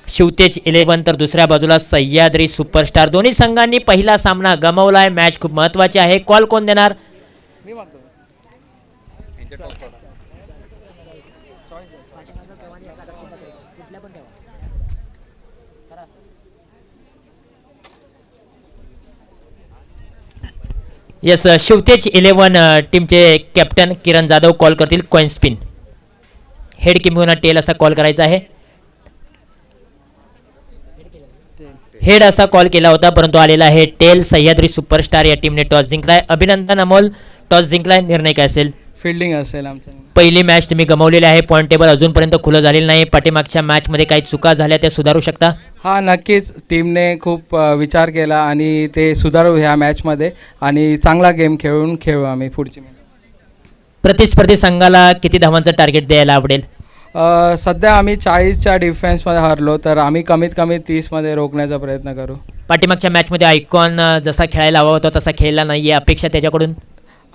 शिवतेज 11 तर दुसऱ्या बाजूला सह्याद्री सुपरस्टार. दोन्ही संघांनी पहिला सामना गमावलाय. मॅच खूप महत्त्वाची आहे. कॉल कोण देणार? येस, शिवतेज 11 टीमचे कॅप्टन किरण जाधव कॉल करतील. कॉइन स्पिन हेड किंवा टेल असा कॉल करायचा आहे. हेड असा कॉल केला होता परंतु आलेला आहे टेल. सह्याद्री सुपरस्टार या टीमने टॉस जिंकलाय. अभिनंदन अमोल, टॉस जिंकलाय. निर्णय काय असेल?
फिल्डिंग असेल आमचं.
पहिली मॅच तुम्ही गमावलेली आहे. पॉईंट टेबल अजूनपर्यंत खुलं झालेलं नाही. पाठीमागच्या मॅचमध्ये काही चुका झाल्या त्या सुधारू शकता?
हा, नक्कीच टीमने खूप विचार केला आणि ते सुधारू ह्या मॅचमध्ये आणि चांगला गेम खेळू आम्ही पुढची मॅच.
प्रतिस्पर्धी संघाला किती धावांचं टार्गेट द्यायला आवडेल?
सध्या आम्ही 40च्या डिफेन्समध्ये हरलो तर आम्ही कमीत कमी 30मध्ये रोखण्याचा प्रयत्न करू.
पाठीमागच्या मॅचमध्ये आयकॉन जसा खेळायला हवा होता तसा खेळला नाही आहे. अपेक्षा त्याच्याकडून?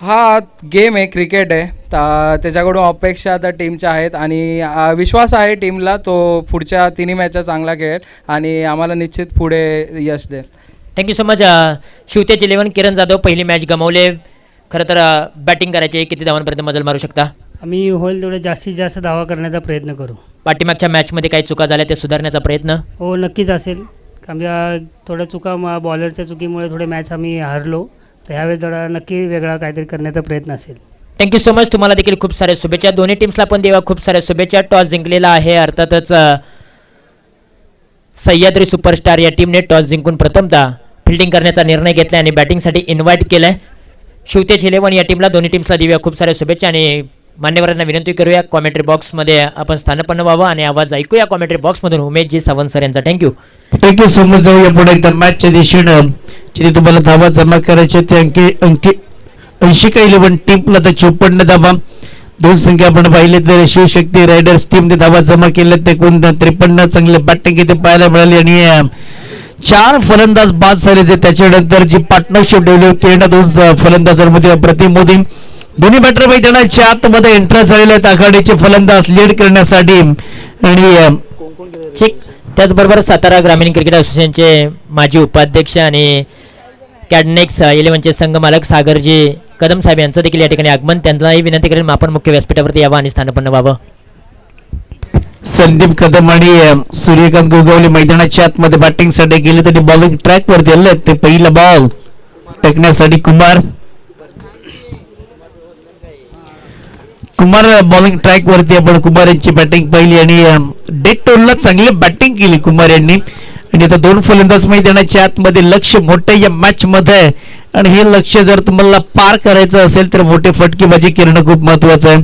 हा, गेम आहे, क्रिकेट आहे, त्याच्याकडून अपेक्षा तर टीमच्या आहेत आणि विश्वास आहे टीमला. तो पुढच्या 3 मॅचचा चांगला खेळेल आणि आम्हाला निश्चित पुढे यश देईल.
Thank you so much. Shivtej 11 Kiran Jadhav पहिली मॅच गमावले. खरं तर बॅटिंग करायची, किती धावांपर्यंत मजल मारू शकता?
आम्ही होईल तेवढे जास्तीत जास्त धावा करण्याचा प्रयत्न करू.
पाठीमागच्या मॅचमध्ये काही चुका झाल्या ते सुधारण्याचा प्रयत्न?
हो, नक्कीच असेल. आमच्या थोड्या चुका बॉलरच्या चुकीमुळे थोडे मॅच आम्ही हारलो, तर ह्यावेळेस थोडा नक्की वेगळा काहीतरी करण्याचा प्रयत्न असेल.
Thank you so much. तुम्हाला देखील खूप साऱ्या शुभेच्छा. दोन्ही टीम्सला पण देवा खूप साऱ्या शुभेच्छा. टॉस जिंकलेला आहे अर्थातच सह्याद्री सुपरस्टार या टीमने. टॉस जिंकून प्रथमतः फिल्डिंग करण्याचा निर्णय घेतला आणि बॅटिंगसाठी इन्व्हाइट केलं आहे. शिवतेज 11 या टीमला, दोन्ही टीम्सला देऊया खूप साऱ्या शुभेच्छा आणि मान्यवरांना विनंती करूया कॉमेंट्री बॉक्समध्ये आपण स्थानपन्न व्हावं आणि आवाज ऐकूया कॉमेंट्री बॉक्समधून उमेश सावंत सर यांचा.
Thank you so much. जाऊया पुढे तर मॅचच्या दिशेनं जिथे तुम्हाला धावा जमा करायचे ते अंकी 80 का 11 टीमला तर 54 धावा. दोन संख्या आपण पाहिले तर शिवशक्ती रायडर्स टीमने धावा जमा केल्या ते 53 चांगले बॅटिंग इथे पाहायला मिळाली आणि 4 फलंदाज बाद झाले. जे त्याच्यानंतर जी पार्टनरशिप डेव्हलप केली 2 फलंदाजांमध्ये प्रतिम मोदी दोन्ही बॅटर मैदानाच्या आतमध्ये एंटर झालेले आहेत आघाडीचे फलंदाज लीड करण्यासाठी. आणि
त्याचबरोबर सातारा ग्रामीण क्रिकेट असोसिएशनचे माजी उपाध्यक्ष आणि कॅडनेक्स 11चे संघ मालक सागरजी कदम साहेब यांचं देखील या ठिकाणी आगमन. त्यांनाही विनंती करेन आपण मुख्य व्यासपीठावरती यावं आणि स्थानपन्न व्हावं.
संदीप कदम आणि सूर्यकांत गोगावले मैदानाच्या आतमध्ये बॅटिंगसाठी गेले तरी बॉलिंग ट्रॅक वरती आले. ते पहिला बॉल टाकण्यासाठी कुमार बॉलिंग ट्रॅक वरती आपण कुमार यांची बॅटिंग पाहिली आणि डेथ टोलला चांगली बॅटिंग केली कुमार यांनी. आणि आता 2 फलंदाज मैदानाच्या आतमध्ये. लक्ष मोठं या मॅच मध्ये आणि हे लक्ष जर तुम्हाला पार करायचं असेल तर मोठे फटकेबाजी करणं खूप महत्वाचं आहे.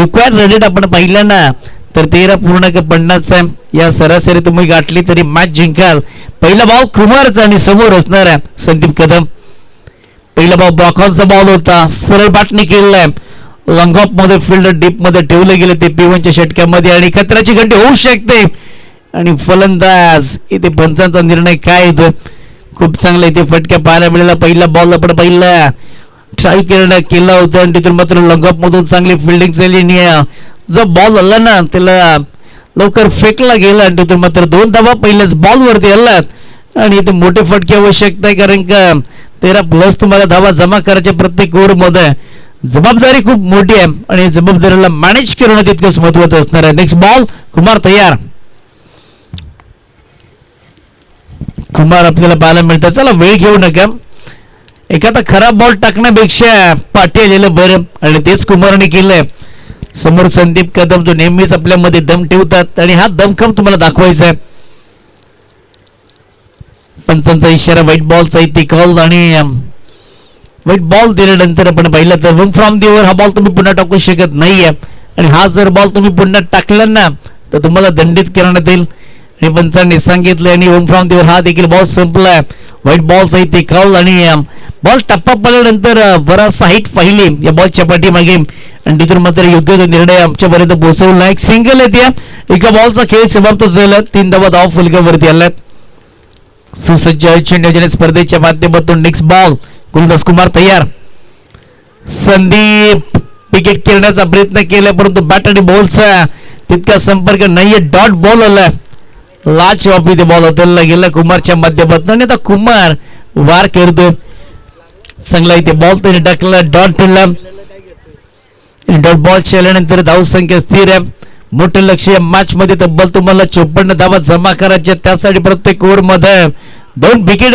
रिक्वायर्ड रन रेट आपण पाहिलं ना तर 13.50 आहे. या सरासरी तुम्ही गाठली तरी मॅच जिंकाल. पहिला बॉल कुमारचा आणि समोर असणार आहे संदीप कदम. पहिला बॉल ब्लॉकऑनचा बॉल होता, सरळ बॅटने केलेला. लॉंग ऑफ मध्ये फील्ड डीप मध्ये ठेवलं गेलं ते P1च्या षटक्यामध्ये आणि खतराची घंटी होऊ शकते. आणि फलंदाज इथे पंचांचा निर्णय काय येतो. खूप चांगला इथे फटका पाहायला मिळाला. पहिला बॉल आपण पहिला ट्राय केला होता आणि तिथून मात्र लॉंग ऑफ मधून चांगली फिल्डिंग झाली आणि जो बॉल आला ना त्याला लवकर फेकला गेला आणि तिथून मात्र 2 धावा पहिल्याच बॉल वरती आलात आणि इथे मोठे फटके आवश्यकता आहे कारण का 13+ तुम्हाला धावा जमा करायच्या प्रत्येक ओव्हर मध्ये. जबाबदारी खूप मोठी आहे आणि जबाबदारीला मॅनेज करणं तितकंच महत्वाचं असणार आहे. नेक्स्ट बॉल कुमार तयार. कुमार आपल्याला पाहायला मिळतं. चला वेळ घेऊ नका, एखादा खराब बॉल टाकण्यापेक्षा पाठी आलेलं बरं, आणि तेच कुमारने केलंय. समोर संदीप कदम जो नेहमीच आपल्यामध्ये दम ठेवतात आणि हा दमखम तुम्हाला दाखवायचा आहे. पंचांचा इशारा व्हाईट बॉलचा इथे कॉल, आणि व्हाईट बॉल दिल्यानंतर आपण पाहिलं तर वन फ्रॉम दी ओव्हर हा बॉल तुम्ही पुन्हा टाकू शकत नाहीये, आणि हा जर बॉल तुम्ही पुन्हा टाकला ना तर तुम्हाला दंडित करण्यात येईल, आणि पंचांनी सांगितलं. आणि वन फ्रॉम दी ओव्हर हा देखील बॉल संपलाय. व्हाईट बॉलचा इथे कॉल, आणि बॉल टप्पा पडल्यानंतर बराचसा हाईट पाहिली या बॉलच्या पाठीमागे, आणि तिथून मात्र योग्य तो निर्णय आमच्यापर्यंत पोहोचवला. एक सिंगल येते, एका बॉलचा खेळ समाप्त झाला. 3 धावा धाव फलकावरती आल्यात. सुसज्ज नियोजन स्पर्धेच्या माध्यमातून नेक्स्ट बॉल. गुलदास कुमार तयार. संदीप विकेट खेळण्याचा प्रयत्न केला, परंतु बॅट आणि बॉलचा तितका संपर्क नाहीये. डॉट बॉल आला. लाच वापी ते बॉल हाताला गेला कुमारच्या माध्यमातून, आणि आता कुमार वार करतो. चांगला इथे बॉल त्याने टाकला. डॉट ठेवला. डॉट बॉल खेळल्यानंतर धावसंख्या स्थिर आहे. मोठं लक्ष या मॅच मध्ये तब्बल तुम्हाला 54 धावा जमा करायच्या. त्यासाठी प्रत्येक ओव्हर मध्ये 2 विकेट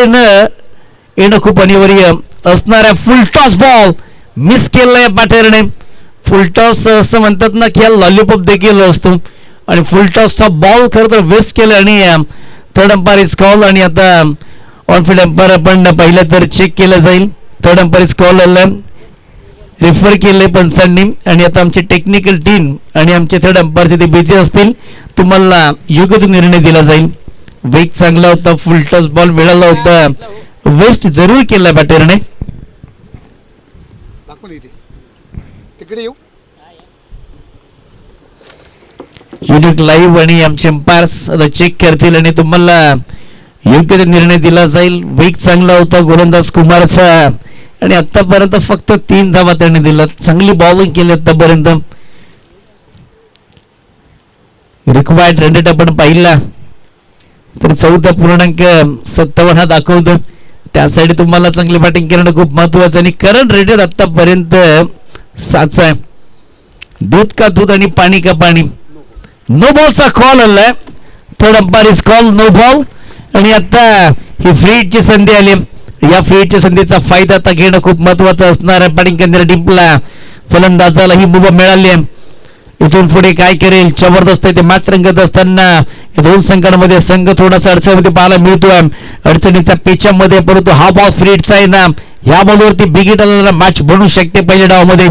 येणं खूप अनिवार्य असणार आहे. फुल टॉस बॉल मिस केलाय बॅटरने. फुल टॉस असं म्हणतात ना की लॉलीपॉप देखील असतो, आणि फुल टॉसचा बॉल खरं तर वेस्ट केला, आणि थर्ड अंपायर इज कॉल. आणि आता ऑन फील्ड अंपायर आपण पाहिलं तर चेक केलं जाईल. थर्ड अंपायर इज कॉल आलं, रेफर केलंय पंचांनी, आणि आता आमची टेक्निकल टीम आणि आमचे थर्ड अंपायर ते बिझी असतील. तुम्हाला योग्य तो निर्णय दिला जाईल. वेग चांगला होता, फुल टॉस बॉल मिळाला होता, वेस्ट जरूर केला बॅटरने.
तिकडे येऊ
युनिट लाईव्ह आणि आमचे अंपायर्स आता चेक करतील, आणि तुम्हाला योग्य तो निर्णय दिला जाईल. वेग चांगला होता गोलंदाज कुमारचा, आणि आतापर्यंत फक्त 3 धावा त्याने दिला. चांगली बॉलिंग केली आतापर्यंत. रिक्वायर्ड रन रेट आपण पाहिला तर 14.57 हा दाखवतो. त्यासाठी तुम्हाला चांगली बॅटिंग करणं खूप महत्वाचं, आणि करंट रेट आतापर्यंत 7 आहे. दूध का दूध आणि पाणी का पाणी. नो बॉलचा कॉल आलाय. Third umpire is call no ball, आणि आता ही फ्री हिटची संधी आली. या फ्री हिटच्या संधीचा फायदा आता घेणं खूप महत्वाचं असणार आहे. बॅटिंग करणाऱ्या टीमला फलंदाजाला ही मुभा मिळाली आहे. इथून पुढे काय करेल, जबरदस्त आहे. ते मॅच रंगत असताना या 2 संघांमध्ये संघ थोडासा अडचणीमध्ये पाहायला मिळतोय. अडचणीचा पेचामध्ये, परंतु हा बॉल फ्री हिटचा आहे ना, या बॉलवरती बिगिट आलेला मॅच बनू शकते. पहिल्या डावामध्ये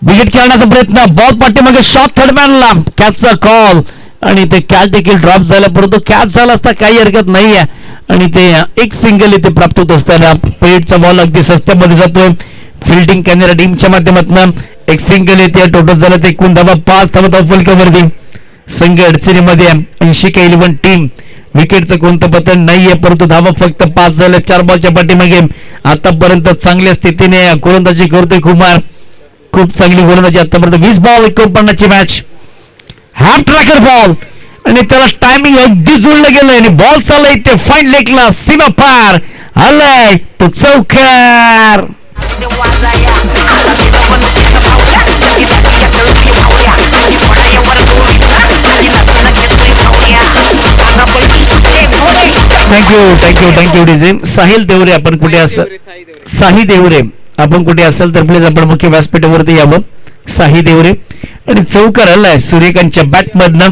विकेट खेळण्याचा प्रयत्न, बॉल पाठीमागे शॉट थर्डमॅनला, कॅचचा कॉल, आणि ते कॅच देखील ड्रॉप झाला, परंतु कॅच झाला असता काही हरकत नाही आहे, आणि ते एक सिंगल इथे प्राप्त होत असताना पेटचा बॉल अगदी सस्त्यामध्ये जातोय. फिल्डिंग करणाऱ्या टीमच्या माध्यमातून एक सिंगल येते. टोटल झालं ते 1 धावा, 5 धावा फलकावरती. संघ अडचणीमध्ये 80-11 टीम. विकेटचं कोणतं पतन नाहीये, परंतु धावा फक्त 5 झाल्या 4 बॉलच्या पाठीमागे. आतापर्यंत चांगल्या स्थितीने गोलंदाजी करतोय कुमार. खूप चांगली गोलंदाजी आतापर्यंत. 20 ball 49 match. Half tracker ball, आणि त्याला टायमिंग अगदी जुळलं गेलंय, आणि बॉल चाललाय ते फाईन लेगला, सीमा पार आलाय तो चौकार. थँक्यू डिझिम. साहिल देवरे आपण कुठे असाल, साही देवरे आपण कुठे असाल तर प्लीज आपण मुख्य व्यासपीठावरती यावं. साही देवरे, आणि चौकार आलाय सूर्यकांतच्या बॅट मधनं.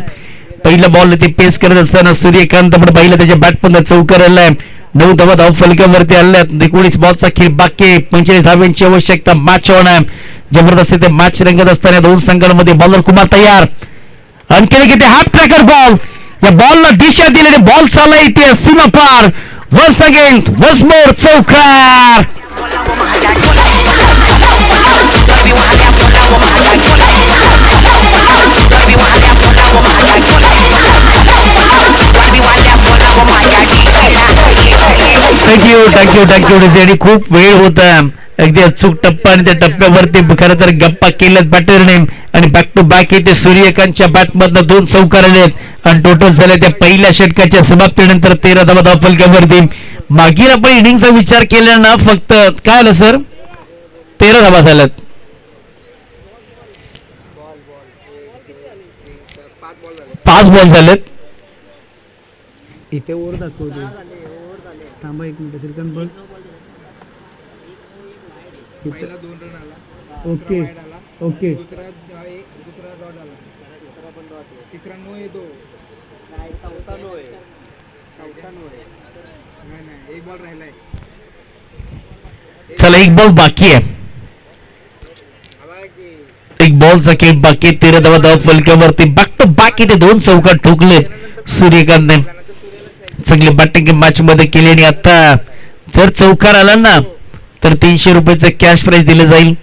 पहिला बॉल ते पेस करत असताना सूर्यकांत आपण पाहिलं त्याच्या बॅट मधनं चौकार आलाय. 9 धावा धाव फलकावरती आल्यात. 19 बॉलचा खेळ बाकी, 45 धाव्यांची आवश्यकता. मॅच ऑन आहे. जबरदस्त ते मॅच रंगत असताना 2 संघांमध्ये बॉलर कुमार तयार. आणखी किती हाफ ट्रॅकर बॉल, या बॉलला दिशा दिलेली, बॉल चालला इथे सीमा पार. वन्स अगेन वन्स मोर चौकार. थँक्यू. आणि खूप वेळ होता, अगदी अचूक टप्पा, आणि त्या टप्प्यावरती खरं तर गप्पा केल्यात बॅटरने, आणि बॅक टू बॅक इथे सूर्यकांतच्या बॅटमधनं 2 चौकार आलेत, आणि टोटल झाले त्या पहिल्या षटकाच्या समाप्तीनंतर 13 धावा धाव फलकावरती. मागील आपण इनिंगचा विचार केला ना, फक्त काय आलं सर, 13 धावा झाल्यात. 5 बॉल झालेत.
इथे ओर दाखवते. थांबा एक मिनिट श्रीकांत बघ. Okay okay.
चला एक बॉल बाकी आहे. एक बॉलचा खेळ बाकी 13 धावा फलक्यावरती. बॅक टू बॅक इथे 2 चौकार ठोकलेत सूर्यकांतने. चांगली बॅटिंग मॅच मध्ये केली आणि आता जर चौकार आला ना तर 300 रुपयाचं कॅश प्राइज दिलं जाईल.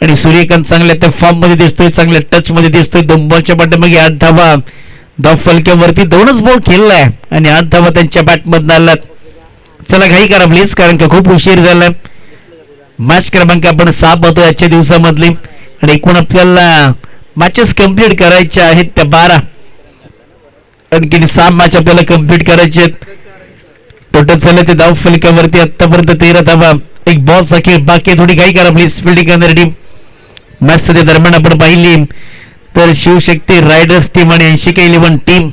आणि सूर्यकांत चांगल्या त्या फॉर्म मध्ये दिसतोय, चांगल्या टच मध्ये दिसतोय. 2 बॉलच्या पाठीमागे 8 धावा. धाव फलक्यावरती 2च बॉल खेळलाय आणि 8 धावा त्यांच्या बॅट मधून आल्यात. चला घाई करा प्लीज, कारण का खूप उशीर झालाय. मॅच क्रमांक आपण 6 पाहतो आजच्या दिवसामधली आणि एकूण आपल्याला मॅचेस कंप्लीट करायच्या आहेत त्या 12. आणखी 6 मॅच आपल्याला कंप्लीट करायचे आहेत. टोटल झाले ते धाव फलकावरती आतापर्यंत 13 धावा. एक बॉलचा खेळ बाकी. थोडी घाई करा प्लीज फिल्डिंग करणारी टीम. मॅच दरम्यान आपण पाहिली तर शिवशक्ती रायडर्स टीम आणि 80K11 टीम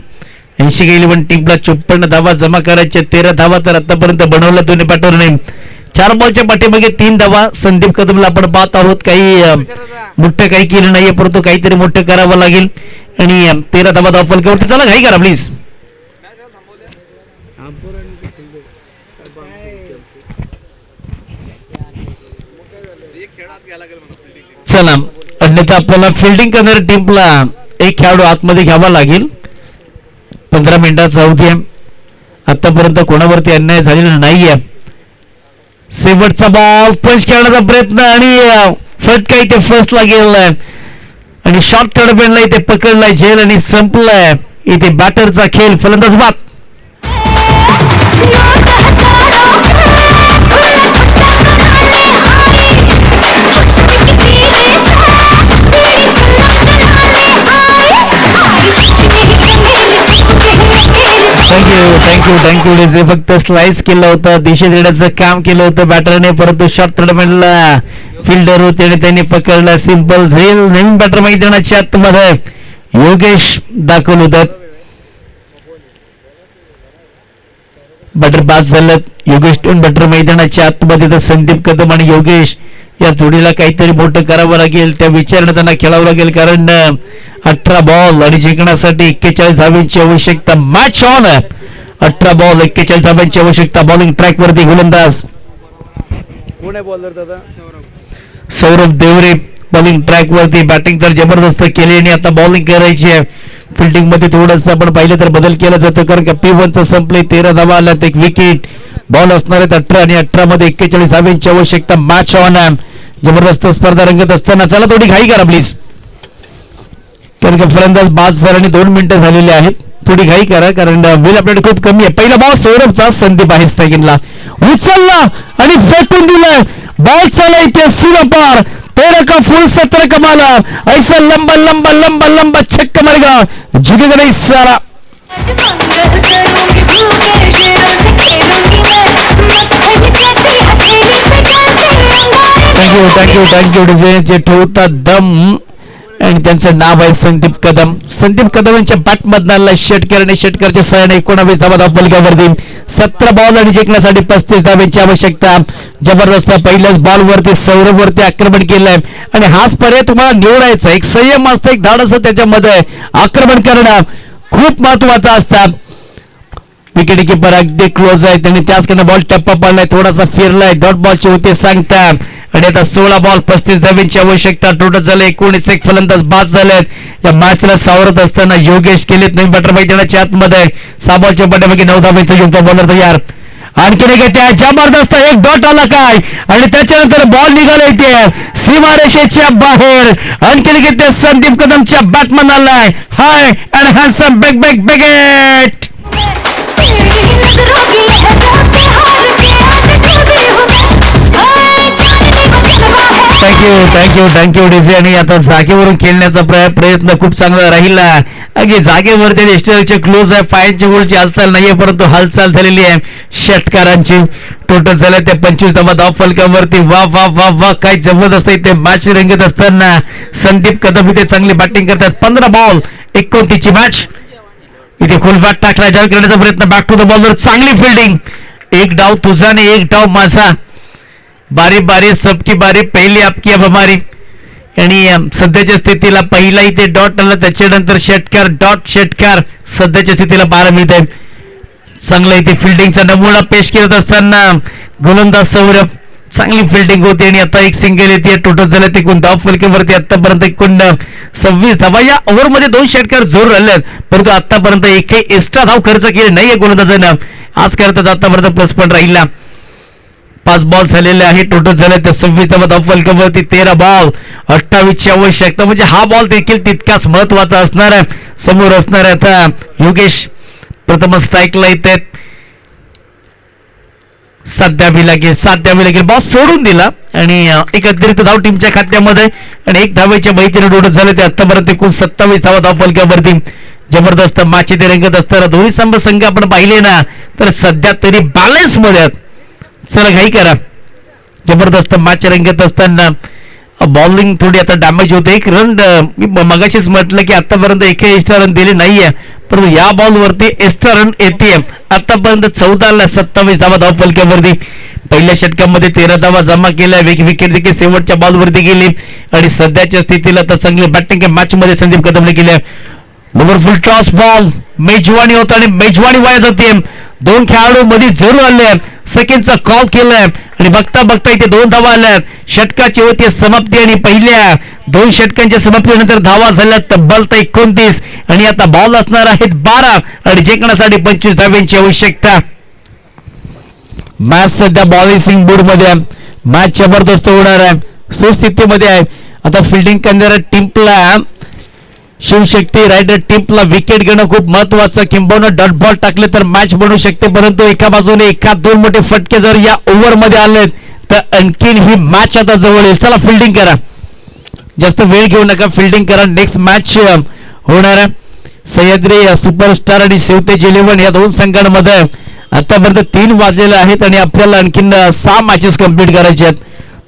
80K11 टीमला 54 धावा जमा करायच्या. 13 धावा तर आतापर्यंत बनवल्या दोन्ही बॅटरने. 4 बॉलच्या पाठीमागे 3 धावा. संदीप कदमला आपण पाहत आहोत. काही मोठं काही केलं नाहीये, परंतु काहीतरी मोठं करावं लागेल आणि 13 धावा धाव फलकावरती. चला घाई करा प्लीज. चला अन्यथा आपल्याला फिल्डिंग करणाऱ्या टीमला एक खेळाडू आतमध्ये घ्यावा लागेल. 15 मिनिटाचा अवधी आहे. आतापर्यंत कोणावरती अन्याय झालेला नाहीये. शेवटचा बॉल पंच खेळण्याचा प्रयत्न आणि फटका इथे फर्स्टला गेलाय आणि शॉर्ट थर्ड बॅटला इथे पकडलाय झेल आणि संपलाय इथे बॅटरचा खेळ. फलंदाज बाद. Thank you DJ. फक्त स्लाइस केलं होतं, दिशा देण्याचं काम केलं होतं बॅटरने, परंतु शॉर्ट थर्डमॅनला फिल्डर होते आणि त्यांनी पकडला. सिंपल झेल. नवीन बॅटर मैदानाच्या आतमध्ये योगेश दाखल होतात. बॅटर बाद झालं. योगेश टोन बॅटर मैदानाच्या आतमध्ये तर संदीप कदम आणि योगेश या जोडीला काहीतरी मोठं करावं लागेल. त्या विचाराने त्यांना खेळावं लागेल, कारण 18 बॉल आणि जिंकण्यासाठी 41 धावांची आवश्यकता. Match on. 18 बॉल 41 धावांची आवश्यकता. बॉलिंग ट्रॅक वरती गोलंदाज सौरभ देवरे बॉलिंग ट्रॅक वरती. बॅटिंग तर जबरदस्त केली आणि आता बॉलिंग करायची आहे. फिल्डिंग मध्ये थोडंसं आपण पाहिलं तर बदल केला जातो, कारण का P1 संपले. 13 धावा आल्यात. एक विकेट. बॉल असणार आहेत 18 आणि 18 मध्ये 41 धावांची आवश्यकता. Match on. जबरदस्त स्पर्धा रंगत असताना चला थोडी घाई करा प्लीज, कारण का फलंदाज बाद झाल्याने 2 मिनिटं झालेली आहेत. थोडी घाई करा, कारण वेळ आपल्याकडे खूप कमी आहे. पहिला बॉल सौरभचा. संदीप आहे स्ट्रायकिंगला. उचलला आणि फेकून दिलाय. बॉल चाला इथे सीमा पार. 13 का फुल 17 कमाला. ऐसा लंबा लंबा लंबा लंबा छक्का मारेगा, झुकेगा नहीं सारा. थँक्यू डिझाईनचे ठेवतात दम आणि त्यांचं नाव आहे संदीप कदम. संदीप कदम यांच्या बॅट मधला षटकर आणि षटकरच्या सहाय्याने 19 धावा धाव फलकावरती. 17 बॉल आणि जिंकण्यासाठी 35 धावांची आवश्यकता. जबरदस्त पहिल्याच बॉल वरती सौरभ वरती आक्रमण केलंय आणि हाच पर्याय तुम्हाला निवडायचा. एक संयम असतो, एक धाड असतं, त्याच्यामध्ये आक्रमण करणं खूप महत्वाचं असतं. विकेट किपर अगदी क्लोज आहे, त्यांनी त्याचकडे बॉल टप्पा पडलाय, थोडासा फिरलाय. डॉट बॉलचे होते सांगतात आणि आता 16 बॉल 35 धावांची आवश्यकता. टोटल झाले 19. एक फलंदाज बाद झालेत. या मॅचला सावरत असताना योगेश केलेत नवीन बॅटर मैदानाच्या आतमध्ये. 6 बॉलच्या पाठीमागे 9 धावांचा युक्त बॉलर तयार. आणखी एक त्या जबरदस्त एक डॉट आला काय आणि त्याच्यानंतर बॉल निघाला इथे सीमारेषेच्या बाहेर. आणखी एक त्या संदीप कदमच्या बॅटमन आलाय. High and handsome big big biggest. Thank you DJ. आणि आता जागेवरून खेळण्याचा प्रयत्न खूप चांगला राहिला. अगदी जागेवरती एस्टरचे क्लोज आहे. फायरची गोलची हालचाल नाहीये, परंतु हालचाल झालेली आहे षटकारांची. टोटल झाल्या त्या 25 धावा धाव फलकावरती. वा वा वा वा, काय जबरदस्त इथे मॅच रंगत असताना संदीप कदम इथे चांगली बॅटिंग करतात. 15 बॉल 29 ची मॅच. इथे खोलफाट टाकला, डाव करण्याचा प्रयत्न, बॅक टू द बॉलवर चांगली फिल्डिंग. एक डाव तुझा आणि एक डाव माझा, बारी बारी सबकी बारी, पहिली आपकी अब हमारी. आणि सध्याच्या स्थितीला पहिला इथे डॉट आला, त्याच्यानंतर षटकार, डॉट षटकार सध्याच्या स्थितीला पाहायला मिळते. चांगला इथे फिल्डिंगचा नमुना पेश करत असताना गोलंदाज सौरभ, चांगली फिल्डिंग होती आणि आता एक सिंगल येते. टोटल झालं ते एकूण धाव फलकावरती आतापर्यंत एकूण 26 धावा. या ओव्हरमध्ये 2 षटकार जोर राहिले, परंतु आतापर्यंत एकही एक्स्ट्रा धाव खर्च केले नाहीये गोलंदाजानं. आज करतात आतापर्यंत प्लस पण राहिला. 5 बॉल झालेले आहे, टोटल झाले ते 26 धावा फलकावरती. 13 बॉल 28 ची आवश्यकता, म्हणजे हा बॉल देखील तितकाच महत्वाचा असणार आहे. समोर असणार आहे आता योगेश, प्रथम स्ट्राईकला येतात. सात द्यावी लागेल, बॉल सोडून दिला आणि एक अतिरिक्त धाव टीमच्या खात्यामध्ये आणि 1 धावेच्या माहितीने डोळत झाले ते आतापर्यंत एकूण 27 धावा धाव फलकावरती. जबरदस्त मॅच इथे रंगत असताना दोन्ही संघ आपण पाहिले ना तर सध्या तरी बॅलन्स मध्ये आहेत. चला घाई करा, जबरदस्त मॅच रंगत असताना बॉलिंग थोडी आता डॅमेज होते. एक रन मी मगाशीच म्हटलं की आतापर्यंत एकही एक्स्ट्रा रन दिले नाहीये, परंतु या बॉलवरती एक्स्ट्रा रन येते. आतापर्यंत 14ला 27 धावा धाव फलकावरती. पहिल्या षटकामध्ये 13 धावा जमा केल्या, विकेट देखील शेवटच्या बॉलवरती गेली आणि सध्याच्या स्थितीला तर चांगली बॅटिंग मॅच मध्ये संदीप कदमने केल्या. ओव्हर फुल टॉस बॉल, मेजवानी होता आणि मेजवानी वाया जाते. 2 खेळाडू मध्ये जरूर आले, सेकंडचा कॉल केलाय आणि बघता बघता इथे 2 धावा आल्यात. षटकाची होती समाप्ती आणि पहिल्या 2 षटकांच्या समाप्तीनंतर धावा झाल्या तब्बल 29 आणि आता बॉल असणार आहेत 12 आणि जिंकण्यासाठी 25 धाव्यांची आवश्यकता. मॅच सध्या बॉलिंग मूड मध्ये आहे, मॅच जबरदस्त होणार आहे, सुस्थितीमध्ये आहे. आता फिल्डिंग करणाऱ्या टीमला शिवशक्ती रायडर टीमला विकेट घेणं खूप महत्वाचं, किंबहुना डॉट बॉल टाकले तर मॅच बनू शकते, परंतु एका बाजूने 1-2 मोठे फटके जर या ओव्हर मध्ये आले तर आणखीन ही मॅच आता जवळ येईल. चला फिल्डिंग करा, जास्त वेळ घेऊ नका, फिल्डिंग करा. नेक्स्ट मॅच होणार आहे सह्याद्री सुपरस्टार आणि शिवतेज 11 या 2 संघांमध्ये. आतापर्यंत 3 वाजलेले आहेत आणि आपल्याला आणखीन 6 मॅचेस कंप्लीट करायचे आहेत.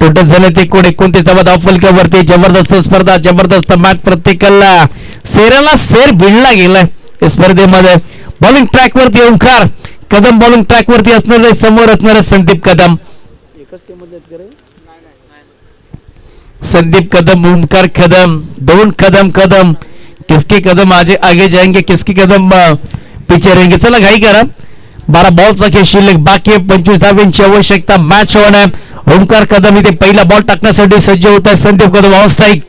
टोटल झाले ते 29 धावा धाव फलकावरती. जबरदस्त स्पर्धा, जबरदस्त मॅच, प्रत्येकाला सेराला सेर भिडला गेलाय या स्पर्धेमध्ये. बॉलिंग ट्रॅक वरती ओंकार कदम, बॉलिंग ट्रॅक वरती असणार समोर असणार संदीप कदम. संदीप कदम, ओंकार कदम, 2 कदम. किसके कदम आगे जाएंगे, किसके कदम पीछे रहेंगे. चला घाई करा, 12 बॉलचा खेळ शिल्लक बाकी आहे, 25 धाव्यांची आवश्यकता. मॅच ऑन आहे. ओंकार कदम इथे पहिला बॉल टाकण्यासाठी सज्ज होत आहे. संदीप कदम ऑन स्ट्राईक,